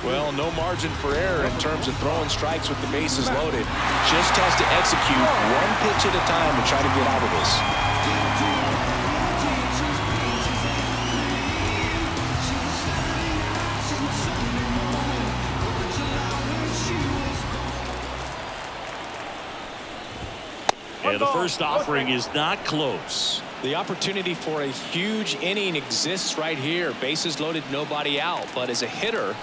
Well, no margin for error in terms of throwing strikes with the bases loaded. Just has to execute one pitch at a time to try to get out of this. Yeah, the first offering is not close. The opportunity for a huge inning exists right here. Bases loaded, nobody out. But as a hitter,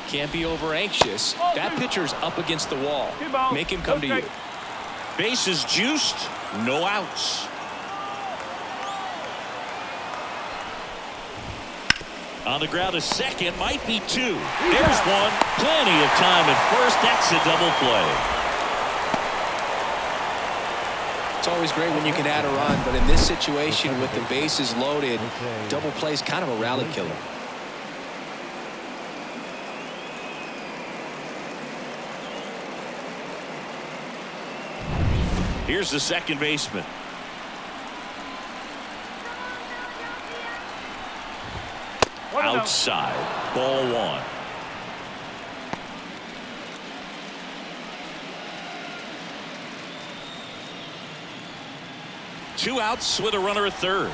can't be over anxious. That pitcher's up against the wall. Make him come to you. Bases juiced, no outs. On the ground, a second, might be two. There's one. Plenty of time at first. That's a double play. It's always great when you can add a run, but in this situation with the bases loaded, double play is kind of a rally killer. Here's the second baseman. Outside, ball one. Two outs with a runner at third.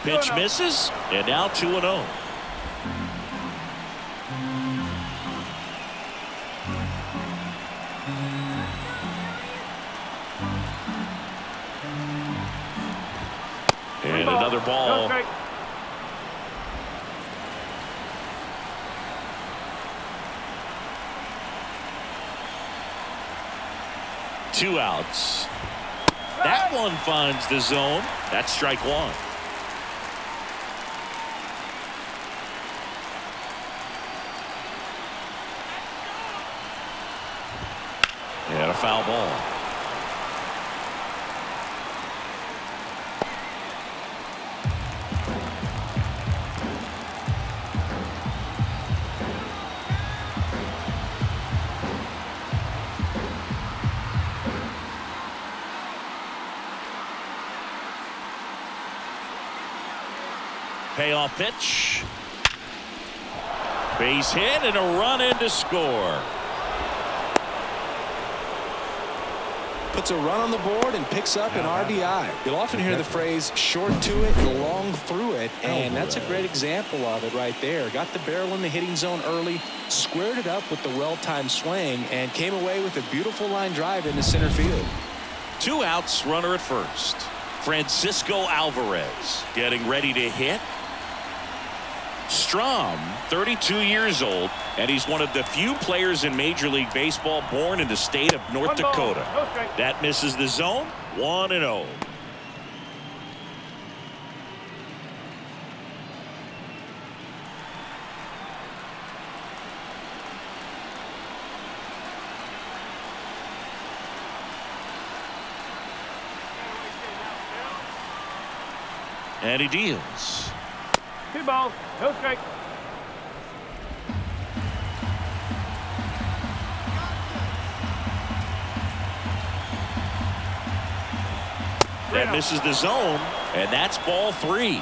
Pitch misses, and now 2-0. And another ball. Two outs. That one finds the zone. That's strike one. And a foul ball. Payoff pitch. Base hit and a run in to score. Puts a run on the board and picks up an RBI. You'll often hear the phrase short to it, long through it, and that's a great example of it right there. Got the barrel in the hitting zone early, squared it up with the well-timed swing, and came away with a beautiful line drive into center field. Two outs, runner at first. Francisco Alvarez getting ready to hit. Strahm, 32 years old, and he's one of the few players in Major League Baseball born in the state of North Dakota. That misses the zone. 1-0. And he deals. 2 balls, no strike. That misses the zone. And that's ball 3.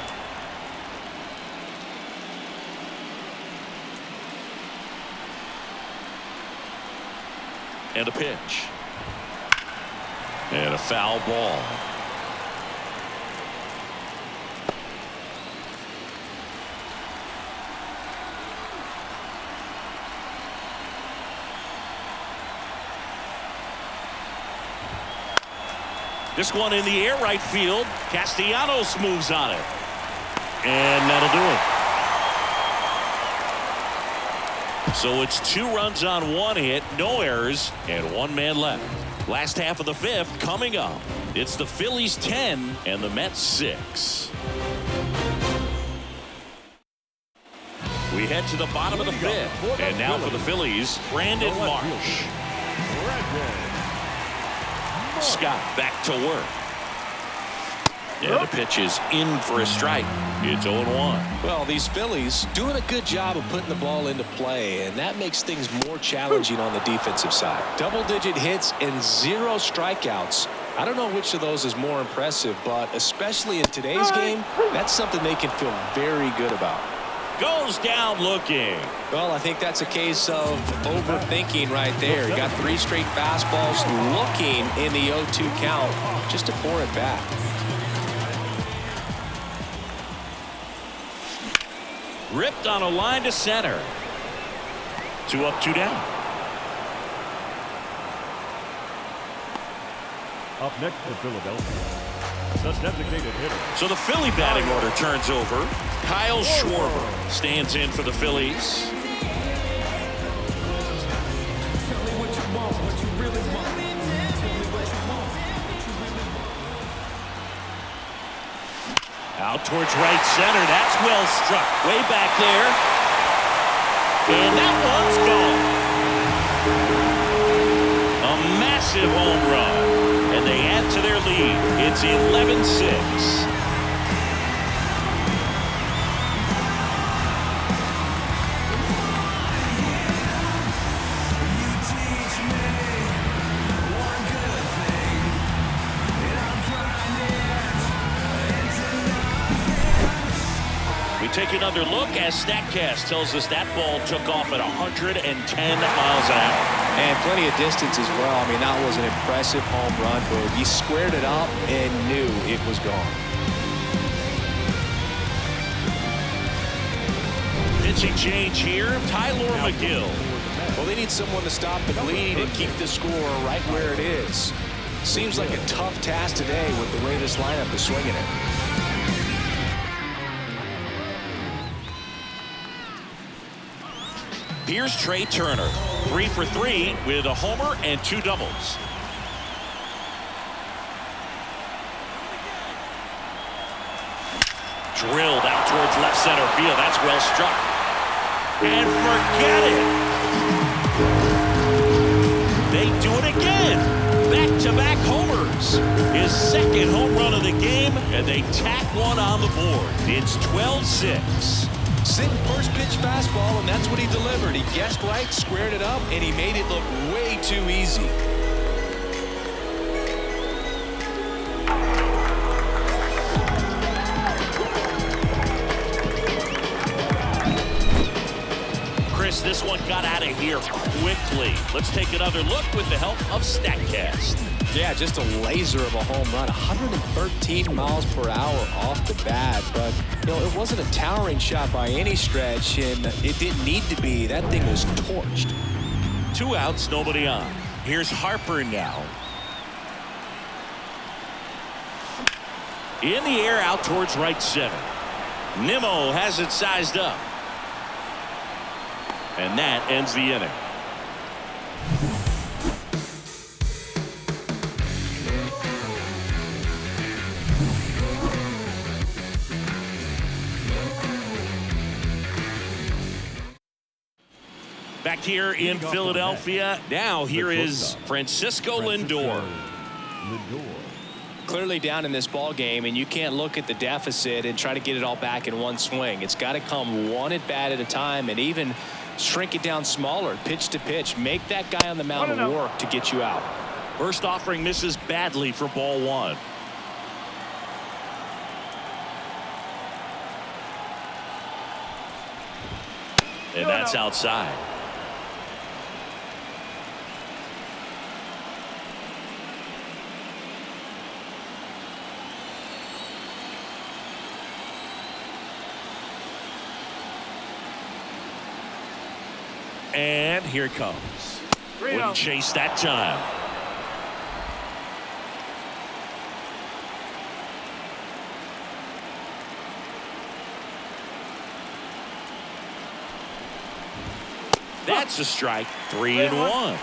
And a pitch. And a foul ball. This one in the air right field. Castellanos moves on it. And that'll do it. So it's 2 runs on 1 hit, no errors, and 1 man left. Last half of the 5th coming up. It's the Phillies 10 and the Mets 6. We head to the bottom of the 5th. And now for the Phillies, Brandon Marsh. Scott back to work. And the pitch is in for a strike. It's 0-1. Well, these Phillies doing a good job of putting the ball into play, and that makes things more challenging on the defensive side. Double-digit hits and 0 strikeouts. I don't know which of those is more impressive, but especially in today's game, that's something they can feel very good about. Goes down looking. Well, I think that's a case of overthinking right there. He got 3 straight fastballs looking in the 0-2 count just to pour it back. Ripped on a line to center. 2 up, 2 down. Up next for Philadelphia, the designated hitter. So the Philly batting order turns over. Kyle Schwarber stands in for the Phillies. Out towards right center. That's well struck. Way back there. And that one's gone. A massive home run. And they add to their lead. It's 11-6. Take another look as StatCast tells us that ball took off at 110 miles an hour. And plenty of distance as well. I mean, that was an impressive home run, but he squared it up and knew it was gone. Pitching change here, Tyler McGill. Well, they need someone to stop the bleed and keep the score right where it is. Seems like a tough task today with the way this lineup is swinging it. Here's Trey Turner, 3 for 3 with a homer and 2 doubles. Drilled out towards left center field. That's well struck. And forget it. They do it again. Back-to-back homers. His 2nd home run of the game, and they tack one on the board. It's 12-6. Sitting first pitch fastball, and that's what he delivered. He guessed right, squared it up, and he made it look way too easy. Chris, this one got out of here quickly. Let's take another look with the help of StatCast. Yeah, just a laser of a home run, 113 miles per hour off the bat. But, you know, it wasn't a towering shot by any stretch, and it didn't need to be. That thing was torched. 2 outs, nobody on. Here's Harper now. In the air, out towards right center. Nimmo has it sized up. And that ends the inning. Back here in Philadelphia, now here is Francisco Lindor. Clearly down in this ball game, and you can't look at the deficit and try to get it all back in one swing. It's got to come one at bat at a time, and even shrink it down smaller, pitch to pitch. Make that guy on the mound work to get you out. First offering misses badly for ball 1. And that's outside. And here it comes. Wouldn't chase that time. That's a strike. 3-1.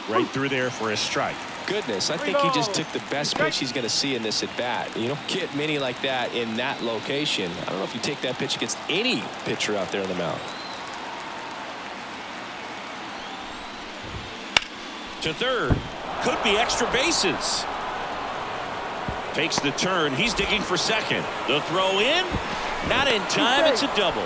Right through there for a strike. Goodness, I think he just took the best pitch he's going to see in this at bat. You don't get many like that in that location. I don't know if you take that pitch against any pitcher out there on the mound. To third. Could be extra bases. Takes the turn. He's digging for second. The throw in. Not in time. It's a double.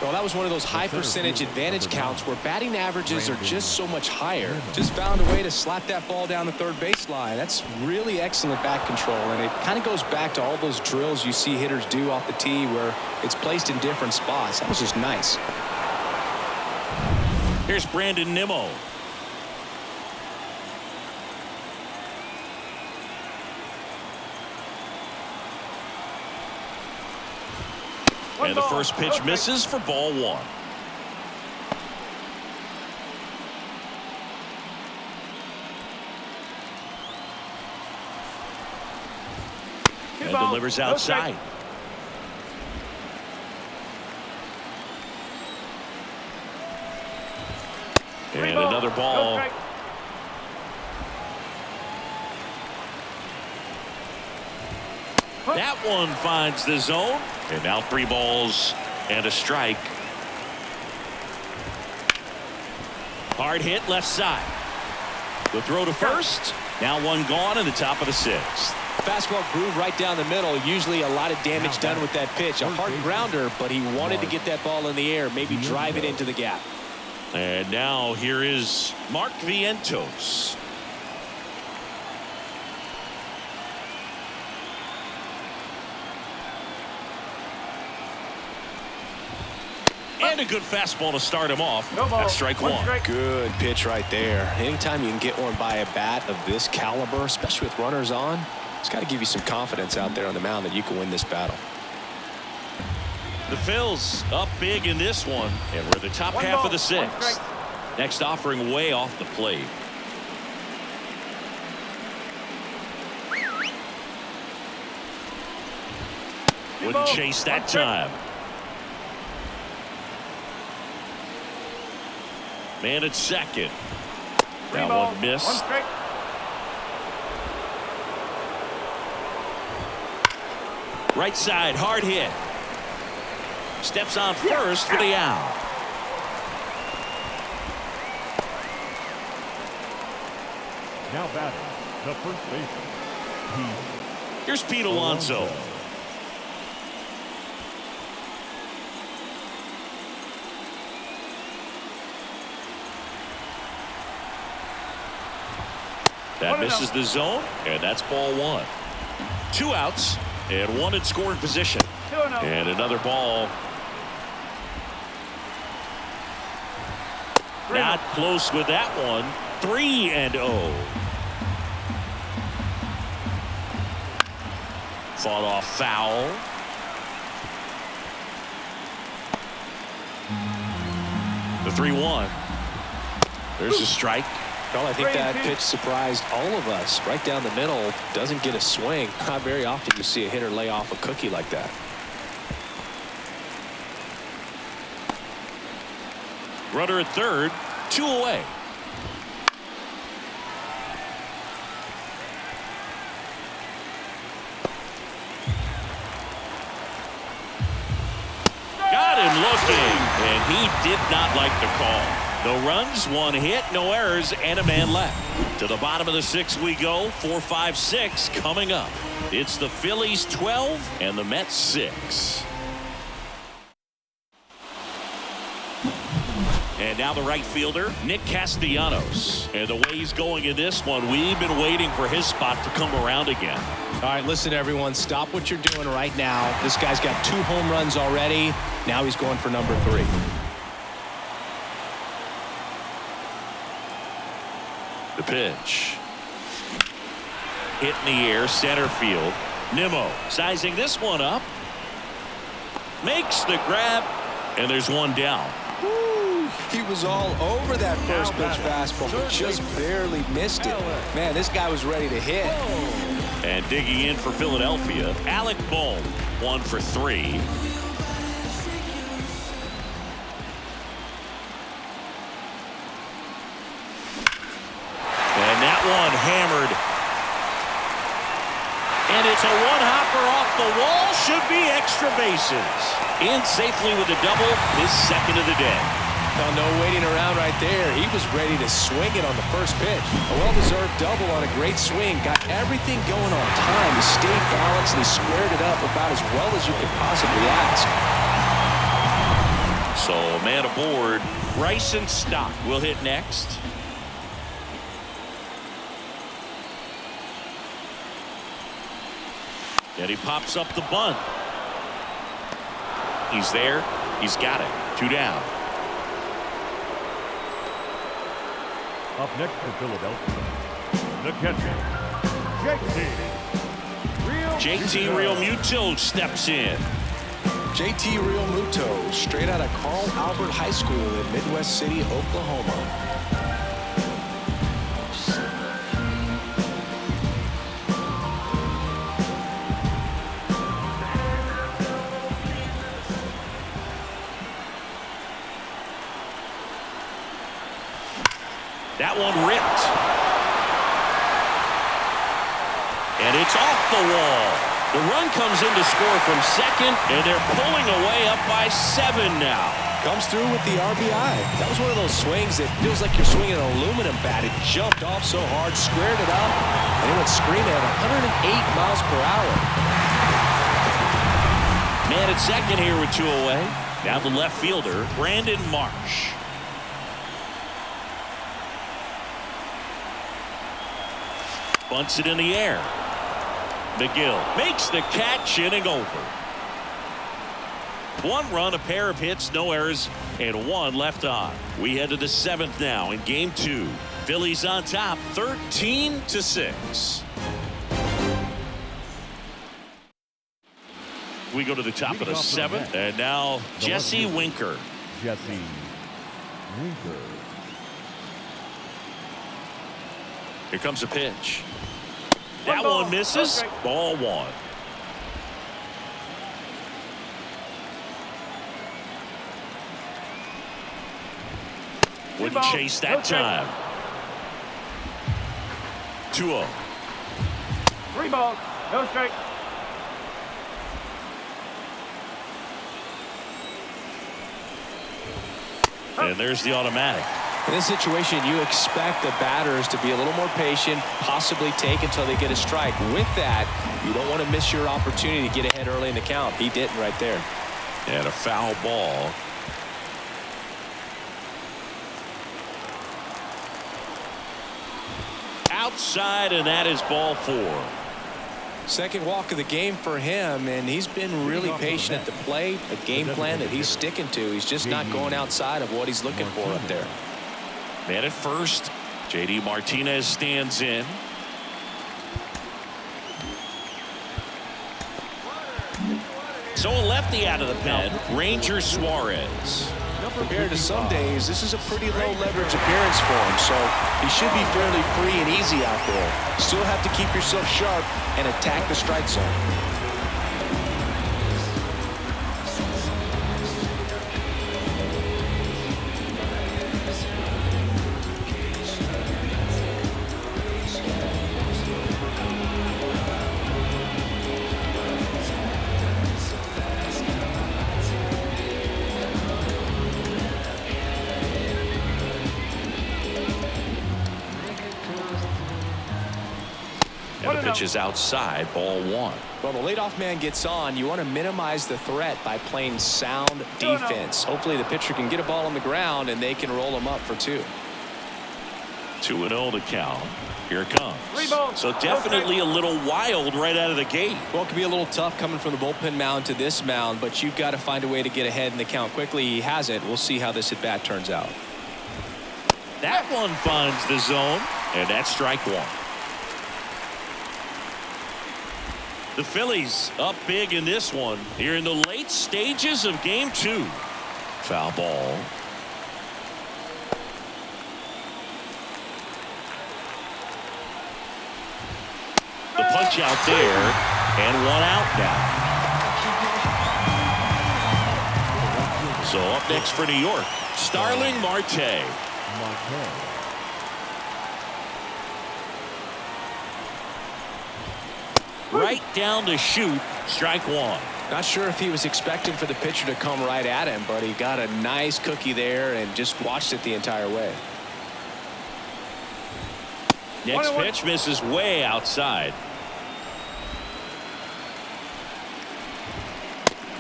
Well, that was one of those high percentage advantage counts where batting averages are just so much higher. Just found a way to slap that ball down the third baseline. That's really excellent bat control, and it kind of goes back to all those drills you see hitters do off the tee where it's placed in different spots. That was just nice. Here's Brandon Nimmo. And the first pitch misses for ball one. And delivers outside. And another ball. That one finds the zone. And now 3 balls and a strike. Hard hit left side. The throw to first. Now one gone in the top of the 6th. Fastball groove right down the middle. Usually a lot of damage done with that pitch. A hard grounder, but he wanted to get that ball in the air. Maybe drive it into the gap. And now here is Mark Vientos. And a good fastball to start him off. That's strike one. Good pitch right there. Anytime you can get one by a bat of this caliber, especially with runners on, it's got to give you some confidence out there on the mound that you can win this battle. The Phils up big in this one, and we're the top half of the 6th. Next offering way off the plate. Wouldn't chase that time. Man at second. That one missed. Right side, hard hit. Steps on first for the out. Now batting, the first baseman. Here's Pete Alonso. That misses the zone, and that's ball one. 2 outs, and 1 in scoring position. And another ball. Not close with that one. 3-0. Fought off foul. The 3-1. There's a strike. Well, I think that pitch surprised all of us. Right down the middle, doesn't get a swing. Not very often you see a hitter lay off a cookie like that. Runner at third, 2 away. Got him looking, and he did not like the call. No runs, 1 hit, no errors, and a man left. To the bottom of the 6th we go. 4, 5, 6 coming up. It's the Phillies 12 and the Mets 6. And now the right fielder, Nick Castellanos. And the way he's going in this one, we've been waiting for his spot to come around again. All right, listen, everyone. Stop what you're doing right now. This guy's got 2 home runs already. Now he's going for number 3. The pitch. Hit in the air, center field. Nimmo sizing this one up. Makes the grab, and there's one down. Woo, he was all over that first pitch fastball, but just barely missed it. Man, this guy was ready to hit. And digging in for Philadelphia, Alec Bohm, 1 for 3. And that one hammered. And it's a one-hopper off the wall. Should be extra bases. In safely with a double, his second of the day. Well, no waiting around right there. He was ready to swing it on the first pitch. A well-deserved double on a great swing. Got everything going on time. He stayed balanced and he squared it up about as well as you could possibly ask. So, man aboard. Bryson Stott will hit next. And he pops up the bunt. He's there. He's got it. 2 down. Up next for Philadelphia, the catcher, JT Realmuto steps in. JT Realmuto, straight out of Carl Albert High School in Midwest City, Oklahoma. That one ripped. And it's off the wall. The run comes in to score from second, and they're pulling away up by 7 now. Comes through with the RBI. That was one of those swings that feels like you're swinging an aluminum bat. It jumped off so hard, squared it up, and it went screaming at 108 miles per hour. Man at second here with 2 away. Now the left fielder, Brandon Marsh. Bunts it in the air. McGill makes the catch, inning over. 1 run, a pair of hits, no errors, and 1 left on. We head to the 7th now in game 2. Phillies on top, 13-6. We go to the top of the 7th, and now Jesse Winker. Jesse Winker. Here comes a pitch. That one misses. Ball 1. Wouldn't chase that time. 2-0. 3 balls, no strike. And there's the automatic. In this situation, you expect the batters to be a little more patient, possibly take until they get a strike. With that, you don't want to miss your opportunity to get ahead early in the count. He didn't right there. And a foul ball. Outside, and that is ball 4. Second walk of the game for him, and he's been really patient at the plate. A game plan that he's sticking to. He's just not going outside of what he's looking for up there. Man at first, J.D. Martinez stands in. So a lefty out of the pen, Ranger Suarez. Compared to some days, this is a pretty low leverage appearance for him, so he should be fairly free and easy out there. Still have to keep yourself sharp and attack the strike zone. Pitch is outside, ball 1. Well, the leadoff man gets on. You want to minimize the threat by playing sound defense. Hopefully the pitcher can get a ball on the ground and they can roll him up for 2. 2-0 to count. Here it comes. 3 balls. So definitely a little wild right out of the gate. Well, it can be a little tough coming from the bullpen mound to this mound, but you've got to find a way to get ahead in the count quickly. He hasn't. We'll see how this at bat turns out. That one finds the zone, and that's strike 1. The Phillies up big in this one here in the late stages of game 2. Foul ball. The punch out there, and 1 out now. So up next for New York, Starling Marte. Right down to shoot, strike 1. Not sure if he was expecting for the pitcher to come right at him, but he got a nice cookie there and just watched it the entire way. Next pitch misses way outside.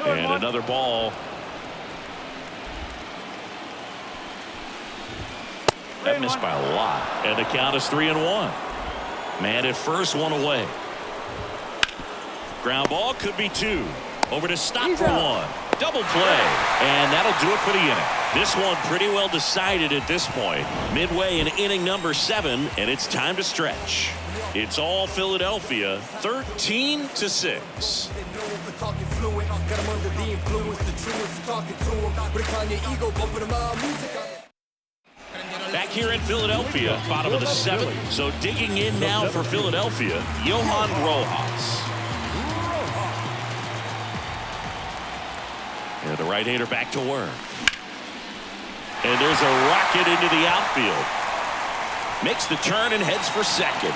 And another ball. That missed by a lot. And the count is 3-1. Man at first, 1 away. Ground ball could be 2. Over to stop for 1. Double play. And that'll do it for the inning. This one pretty well decided at this point. Midway in inning number 7, and it's time to stretch. It's all Philadelphia, 13-6. Back here in Philadelphia, bottom of the 7th. So digging in now for Philadelphia, Johan Rojas. And the right-hander back to work. And there's a rocket into the outfield. Makes the turn and heads for second.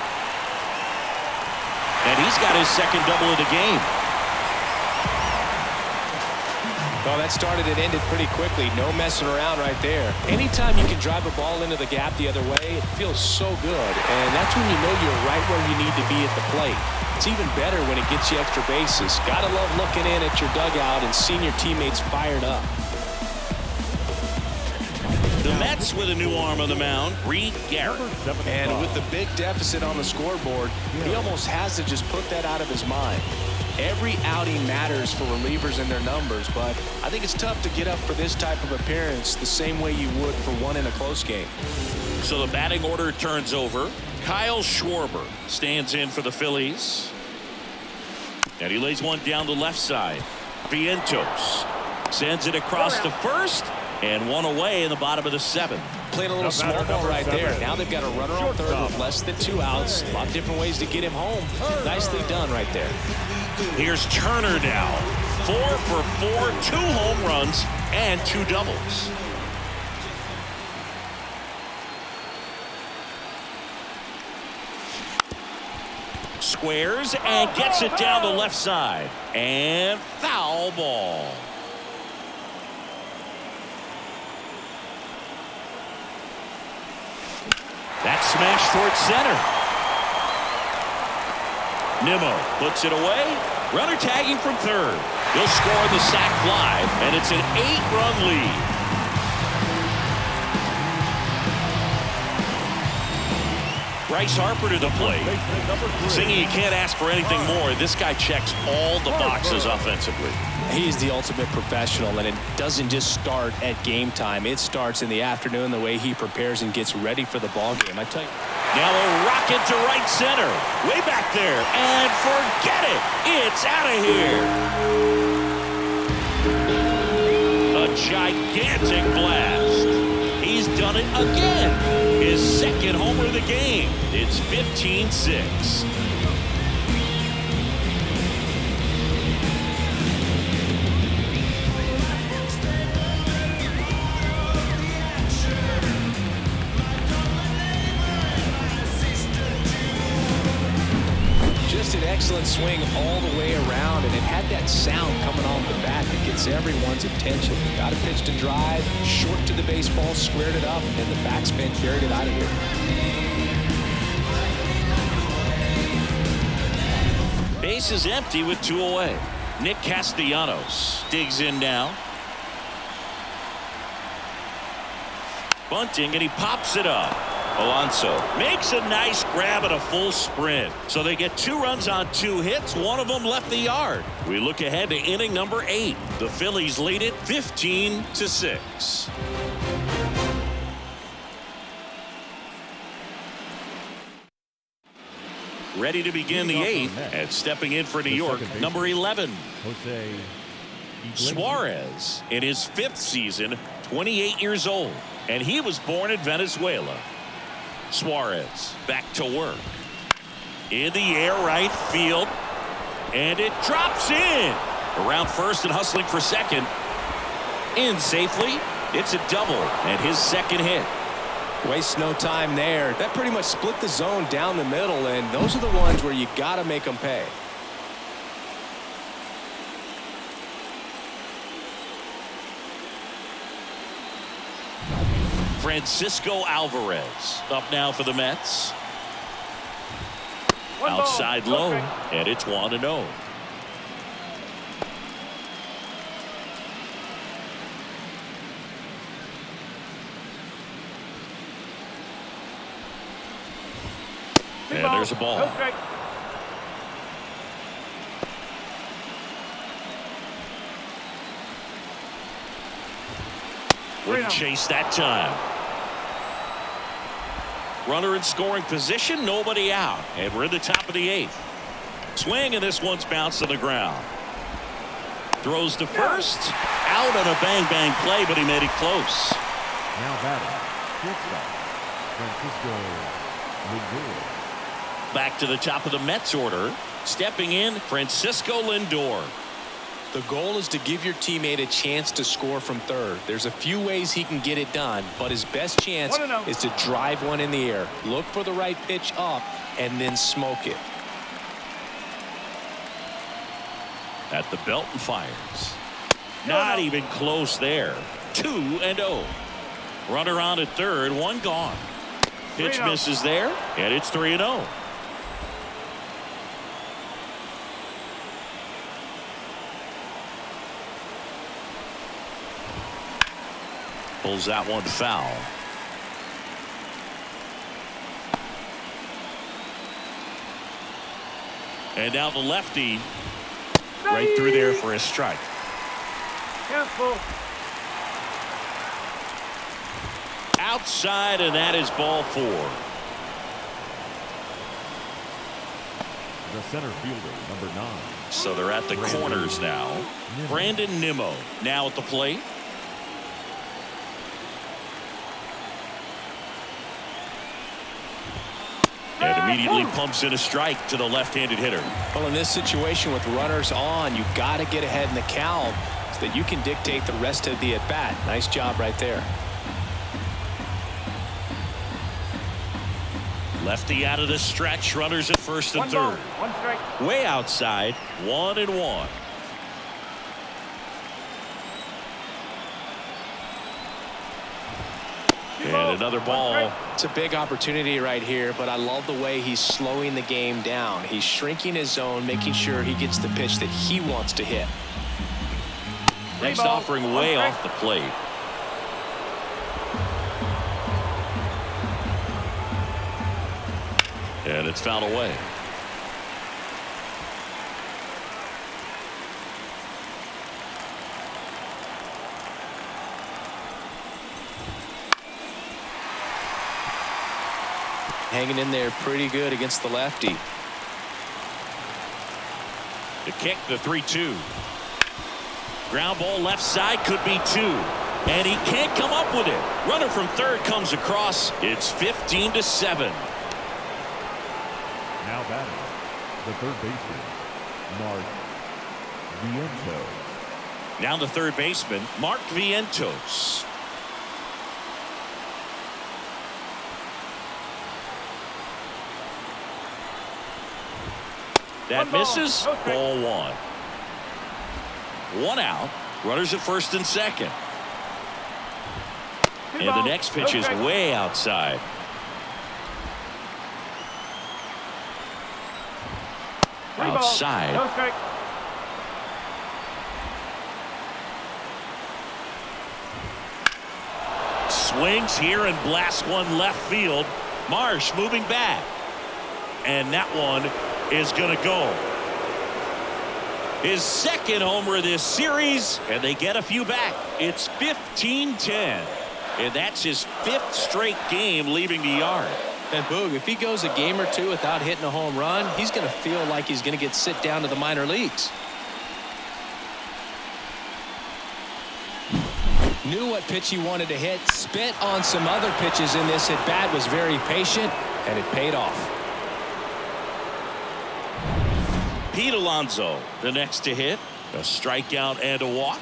And he's got his second double of the game. Well, that started and ended pretty quickly. No messing around right there. Anytime you can drive a ball into the gap the other way, it feels so good. And that's when you know you're right where you need to be at the plate. It's even better when it gets you extra bases. Gotta love looking in at your dugout and seeing your teammates fired up. The Mets with a new arm on the mound, Reed Garrett. And with the big deficit on the scoreboard, he almost has to just put that out of his mind. Every outing matters for relievers and their numbers, but I think it's tough to get up for this type of appearance the same way you would for one in a close game. So the batting order turns over. Kyle Schwarber stands in for the Phillies. And he lays one down the left side. Vientos sends it across to first. And 1 away in the bottom of the 7th. Playing a little small ball right there. Now they've got a runner on third with less than 2 outs. A lot of different ways to get him home. Nicely done right there. Here's Turner now. 4 for 4, 2 home runs and 2 doubles. Squares and gets it down the left side. And foul ball. That's smashed towards center. Nimmo puts it away. Runner tagging from third. He'll score the sac fly, and it's an 8-run lead. Bryce Harper to the plate. Singing, you can't ask for anything more. This guy checks all the boxes offensively. He's the ultimate professional, and it doesn't just start at game time. It starts in the afternoon, the way he prepares and gets ready for the ball game. I tell you. Now a rocket to right center. Way back there. And forget it. It's out of here. A gigantic blast. He's done it again. His second homer of the game. It's 15-6. Just an excellent swing all the way around, and it had that sound coming off the bat that gets everyone's attention. Got a pitch to drive, short to the baseball, squared it up, and the backspin carried it out of here. base is empty with 2 away. Nick Castellanos digs in now. Bunting, and he pops it up. Alonso makes a nice grab at a full sprint. So they get 2 runs on 2 hits. One of them left the yard. We look ahead to inning number 8. The Phillies lead it 15-6. Ready to begin the 8th, and stepping in for New York, number 11. Suarez, in his 5th season, 28 years old, and he was born in Venezuela. Suarez back to work. In the air, right field, and it drops in. Around first and hustling for second. In safely. It's a double, and his 2nd hit. Waste no time there. That pretty much split the zone down the middle, and those are the ones where you got to make them pay. Francisco Alvarez up now for the Mets. Outside low, and it's 1-0. And there's a ball. Wouldn't chase that time. Runner in scoring position, nobody out. And we're in the top of the 8th. Swing, and this one's bounced to the ground. Throws to first. Out on a bang-bang play, but he made it close. Now batting, shortstop, Francisco Lindor. Back to the top of the Mets order. Stepping in, Francisco Lindor. The goal is to give your teammate a chance to score from third. There's a few ways he can get it done, but his best chance is to drive one in the air. Look for the right pitch up and then smoke it. At the belt and fires. Not even close there. 2-0. Runner on at third, 1 gone. Pitch misses there, and it's 3-0. Pulls that one foul. And now the lefty right through there for a strike. Careful. Outside, and that is ball 4. The center fielder, number 9. So they're at the corners now. Brandon Nimmo now at the plate. And immediately pumps in a strike to the left-handed hitter. Well, in this situation with runners on, you got to get ahead in the count so that you can dictate the rest of the at-bat. Nice job right there. Lefty out of the stretch. Runners at first and third. 1 strike. Way outside. 1-1. And another ball. It's a big opportunity right here, but I love the way he's slowing the game down. He's shrinking his zone, making sure he gets the pitch that he wants to hit. Next offering way off the plate. And it's fouled away. Hanging in there pretty good against the lefty. The kick, the 3-2. Ground ball left side, could be 2. And he can't come up with it. Runner from third comes across. It's 15-7. Now batting, the third baseman, Mark Vientos. Now the third baseman, Mark Vientos. That misses. Ball 1. 1 out. Runners at first and second. And the next pitch is way outside. outside. No strike. Swings here and blasts one left field. Marsh moving back. And that one is going to go. His second homer of this series, and they get a few back. It's 15-10. And that's his 5th straight game leaving the yard. And Boog, if he goes a game or two without hitting a home run, he's going to feel like he's going to get sit down to the minor leagues. Knew what pitch he wanted to hit, spit on some other pitches in this at bat, was very patient, and it paid off. Pete Alonso, the next to hit, a strikeout and a walk.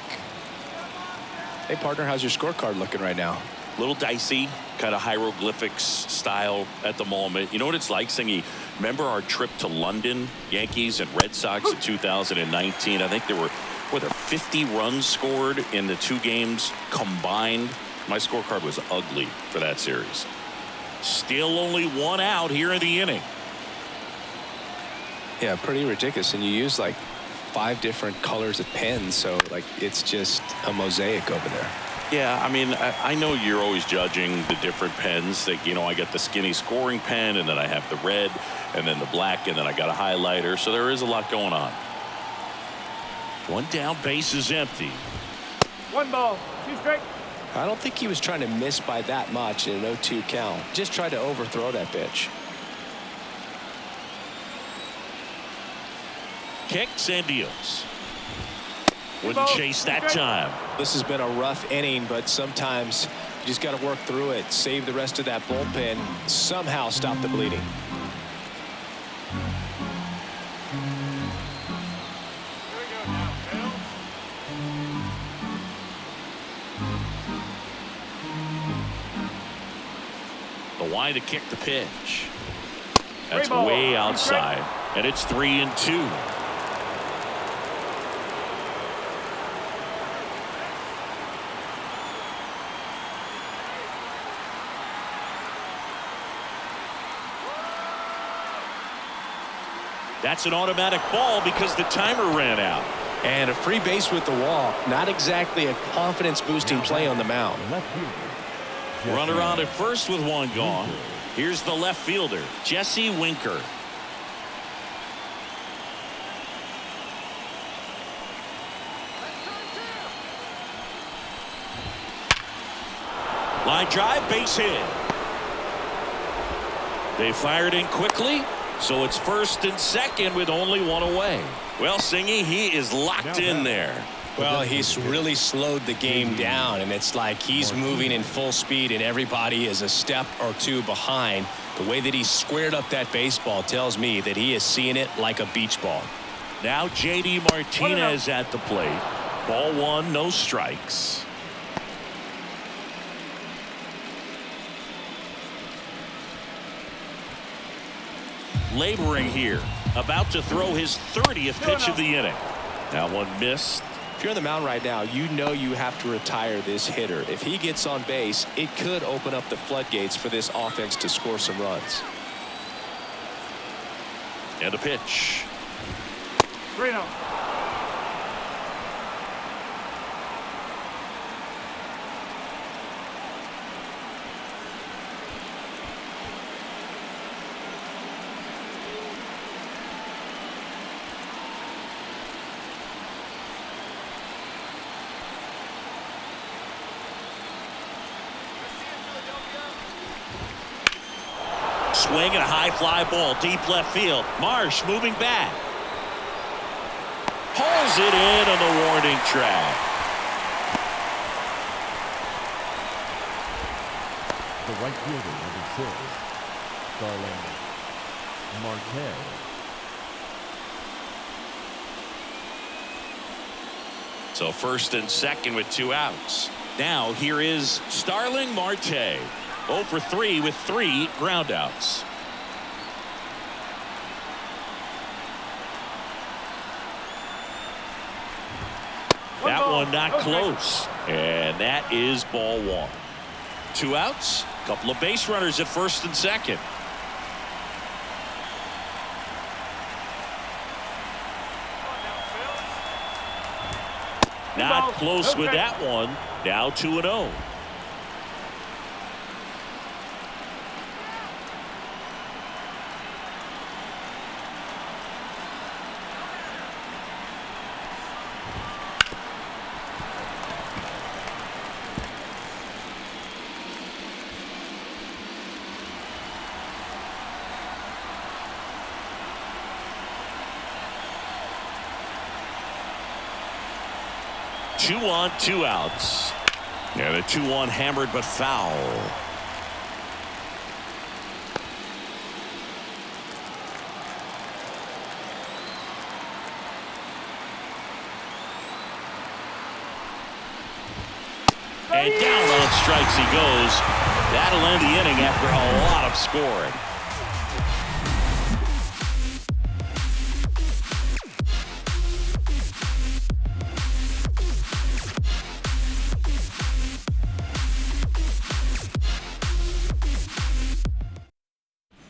Hey, partner, how's your scorecard looking right now? Little dicey, kind of hieroglyphics style at the moment. You know what it's like, Singy? Remember our trip to London, Yankees and Red Sox in 2019? I think there were 50 runs scored in the 2 games combined. My scorecard was ugly for that series. Still only 1 out here in the inning. Yeah, pretty ridiculous. And you use like 5 different colors of pens, so like it's just a mosaic over there. Yeah, I mean, I know you're always judging the different pens. That, you know, I got the skinny scoring pen, and then I have the red, and then the black, and then I got a highlighter. So there is a lot going on. 1 down, base is empty. 1 ball, 2 strike. I don't think he was trying to miss by that much in an 0-2 count. Just tried to overthrow that pitch. Kicks and deals. Wouldn't chase that time. This has been a rough inning, but sometimes you just got to work through it, save the rest of that bullpen, somehow stop the bleeding. The wide to kick the pitch. That's way outside, and it's 3-2. That's an automatic ball because the timer ran out. And a free base with the walk. Not exactly a confidence-boosting play on the mound. Runner on at first with 1 gone. Here's the left fielder, Jesse Winker. Line drive, base hit. They fired in quickly. So it's 1st and 2nd with only 1 away. Well, Singy, he is locked in there. Well, he's really slowed the game down, and it's like he's moving in full speed, and everybody is a step or 2 behind. The way that he squared up that baseball tells me that he is seeing it like a beach ball. Now J.D. Martinez at the plate. Ball 1, no strikes. Laboring here, about to throw his 30th pitch of the inning. Now 1 missed. If you're on the mound right now, you know you have to retire this hitter. If he gets on base, it could open up the floodgates for this offense to score some runs. And a pitch. 3-0. Swing and a high fly ball deep left field. Marsh moving back. Pulls it in on the warning track. The right fielder, number 6, Starling Marte. So 1st and 2nd with 2 outs. Now here is Starling Marte. 0 for 3 with 3 groundouts. That one not close. And that is ball 1. 2 outs. Couple of base runners at 1st and 2nd. Not close with that one. Now 2-0. Two on, 2 outs. And a 2-1 hammered but foul. And down on strikes he goes. That'll end the inning after a lot of scoring.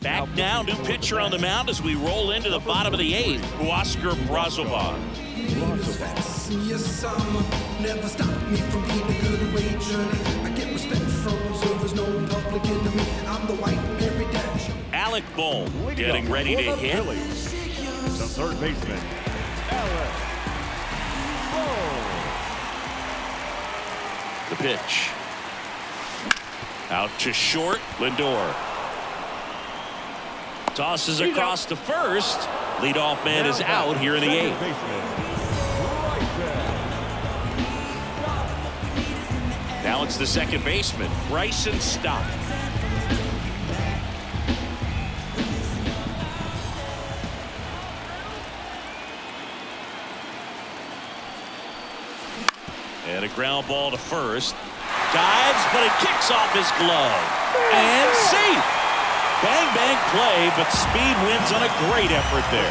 Back now, new pitcher on the mound as we roll into the bottom of the 8th, Oscar Brazoban. Never stop me from being a good away journey. I get respect from observers, no public enemy. I'm the white Mary Dash. Alec Bohm getting ready to hit. The third baseman, Alec Bohm. The pitch. Out to short, Lindor. Tosses across to first. Leadoff man is out here in the 8th. Now it's the second baseman, Bryson Stott. And a ground ball to first. Dives, but it kicks off his glove. And safe. Bang, bang play, but speed wins on a great effort there.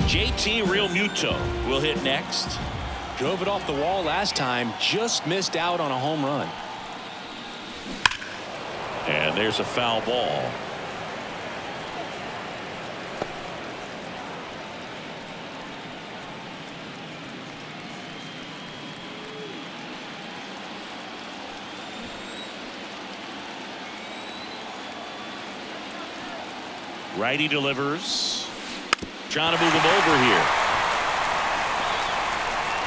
JT Realmuto will hit next. Drove it off the wall last time, just missed out on a home run. And there's a foul ball. Righty delivers. Trying to move him over here.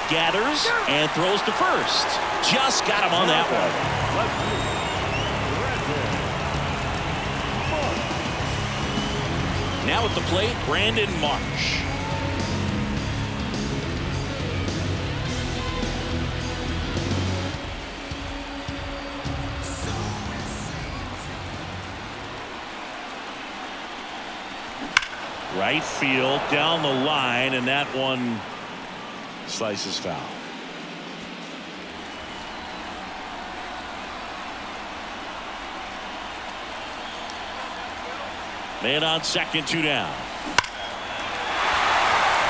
Gathers and throws to first. Just got him on that one. Now at the plate, Brandon Marsh. Right field down the line, and that one slices foul. Man on second, 2 down.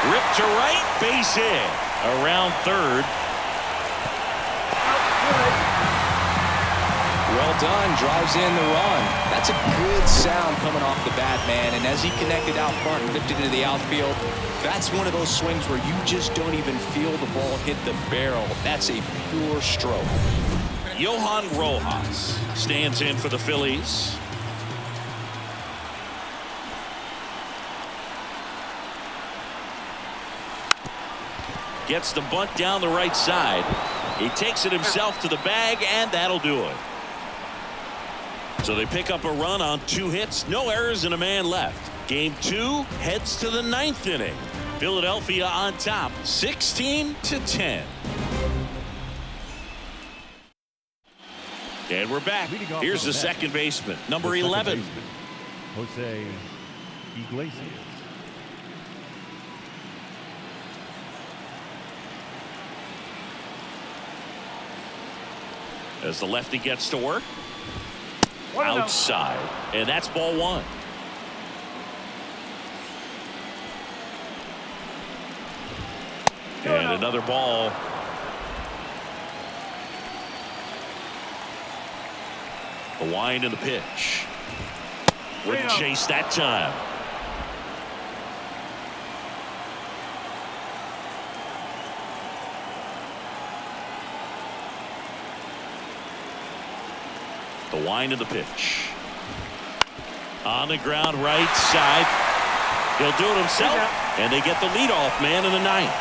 Ripped to right, base hit. Around third. Well done, drives in the run. That's a good sound coming off the bat, man. And as he connected out front and lifted into the outfield, that's one of those swings where you just don't even feel the ball hit the barrel. That's a pure stroke. Johan Rojas stands in for the Phillies. Gets the bunt down the right side. He takes it himself to the bag, and that'll do it. So they pick up a run on 2 hits, no errors, and a man left. Game 2 heads to the 9th inning. Philadelphia on top, 16-10. And we're back. Here's the second baseman, number 11. Jose Iglesias. As the lefty gets to work. Outside, and that's ball 1. And another ball. The wind and the pitch. Wouldn't chase that time. The wind of the pitch. On the ground, right side. He'll do it himself, and they get the leadoff man in the ninth.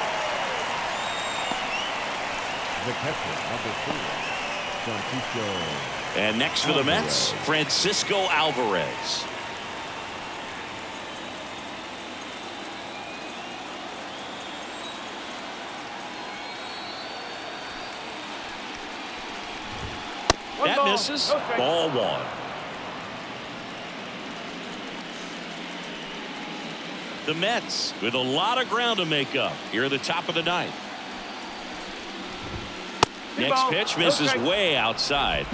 The catcher, number 4, Francisco. And next for the Mets, Francisco Alvarez. That misses. Ball 1. The Mets with a lot of ground to make up here at the top of the ninth. Next pitch misses way outside.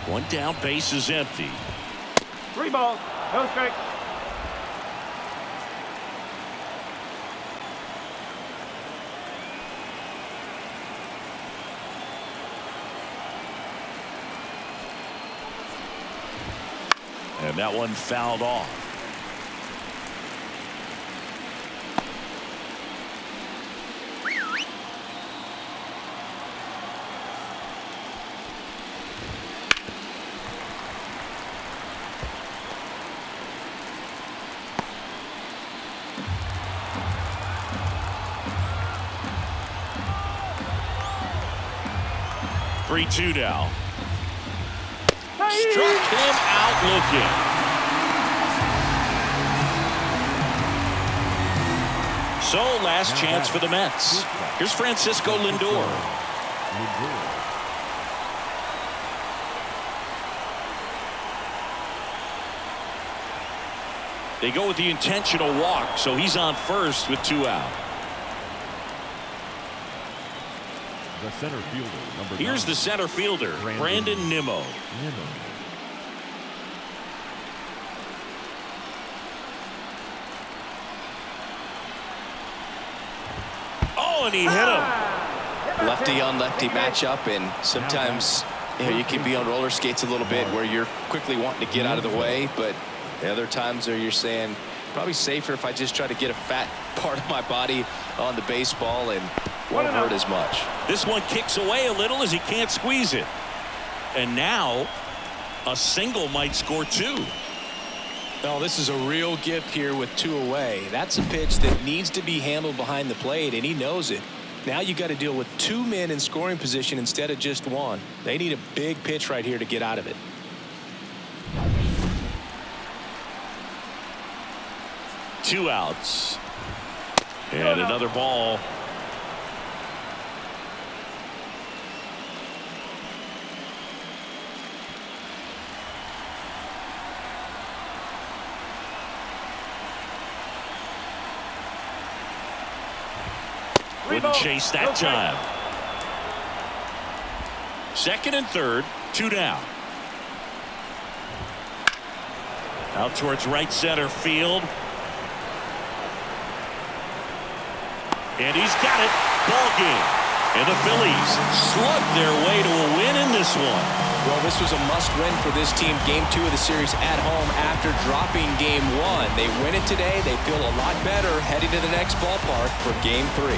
One down, base is empty. 3 balls, no strikes. And that one fouled off. Three-two now. Struck him out looking. So last chance for the Mets. Here's Francisco Lindor. They go with the intentional walk, so he's on first with 2 out. The center fielder, number 9. Here's the center fielder, Brandon Nimmo. Oh, and he hit him. Lefty on lefty matchup, and sometimes you can be on roller skates a little bit where you're quickly wanting to get out of the way, but the other times where you're saying probably safer if I just try to get a fat part of my body on the baseball and won't hurt as much. This one kicks away a little as he can't squeeze it. And now a single might score 2. No, this is a real gift here with 2 away. That's a pitch that needs to be handled behind the plate, and he knows it. Now you got to deal with 2 men in scoring position instead of just 1. They need a big pitch right here to get out of it. Two outs. And another ball. Wouldn't chase that time. Second and third, 2 down. Out towards right center field. And he's got it. Ball game. And the Phillies slugged their way to a win in this one. Well, this was a must-win for this team. Game 2 of the series at home after dropping Game 1. They win it today. They feel a lot better heading to the next ballpark for Game 3.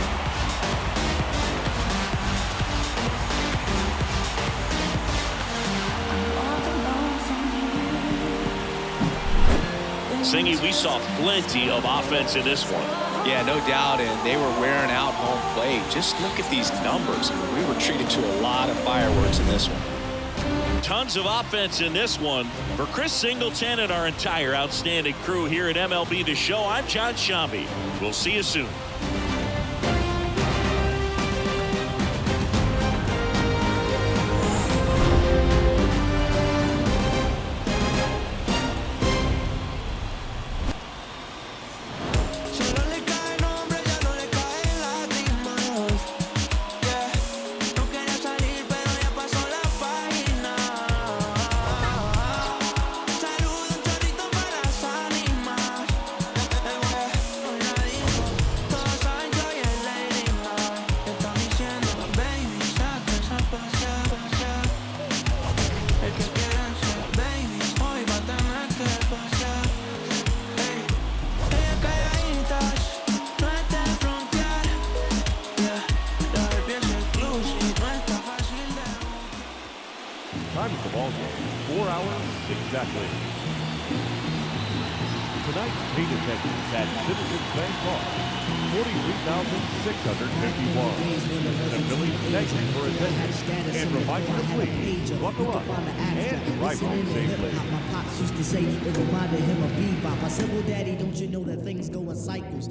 Singy, we saw plenty of offense in this one. Yeah, no doubt, and they were wearing out home plate. Just look at these numbers. We were treated to a lot of fireworks in this one. Tons of offense in this one. For Chris Singleton and our entire outstanding crew here at MLB The Show, I'm John Shambi. We'll see you soon. hour exactly. Tonight's paid attendance at Citizens Bank Park, 43,651. The Phillies thank you for attending and remind you to please buckle up and drive home safely. My pops used to say it reminded him of bebop. I said, well, Daddy, don't you know that things go in cycles?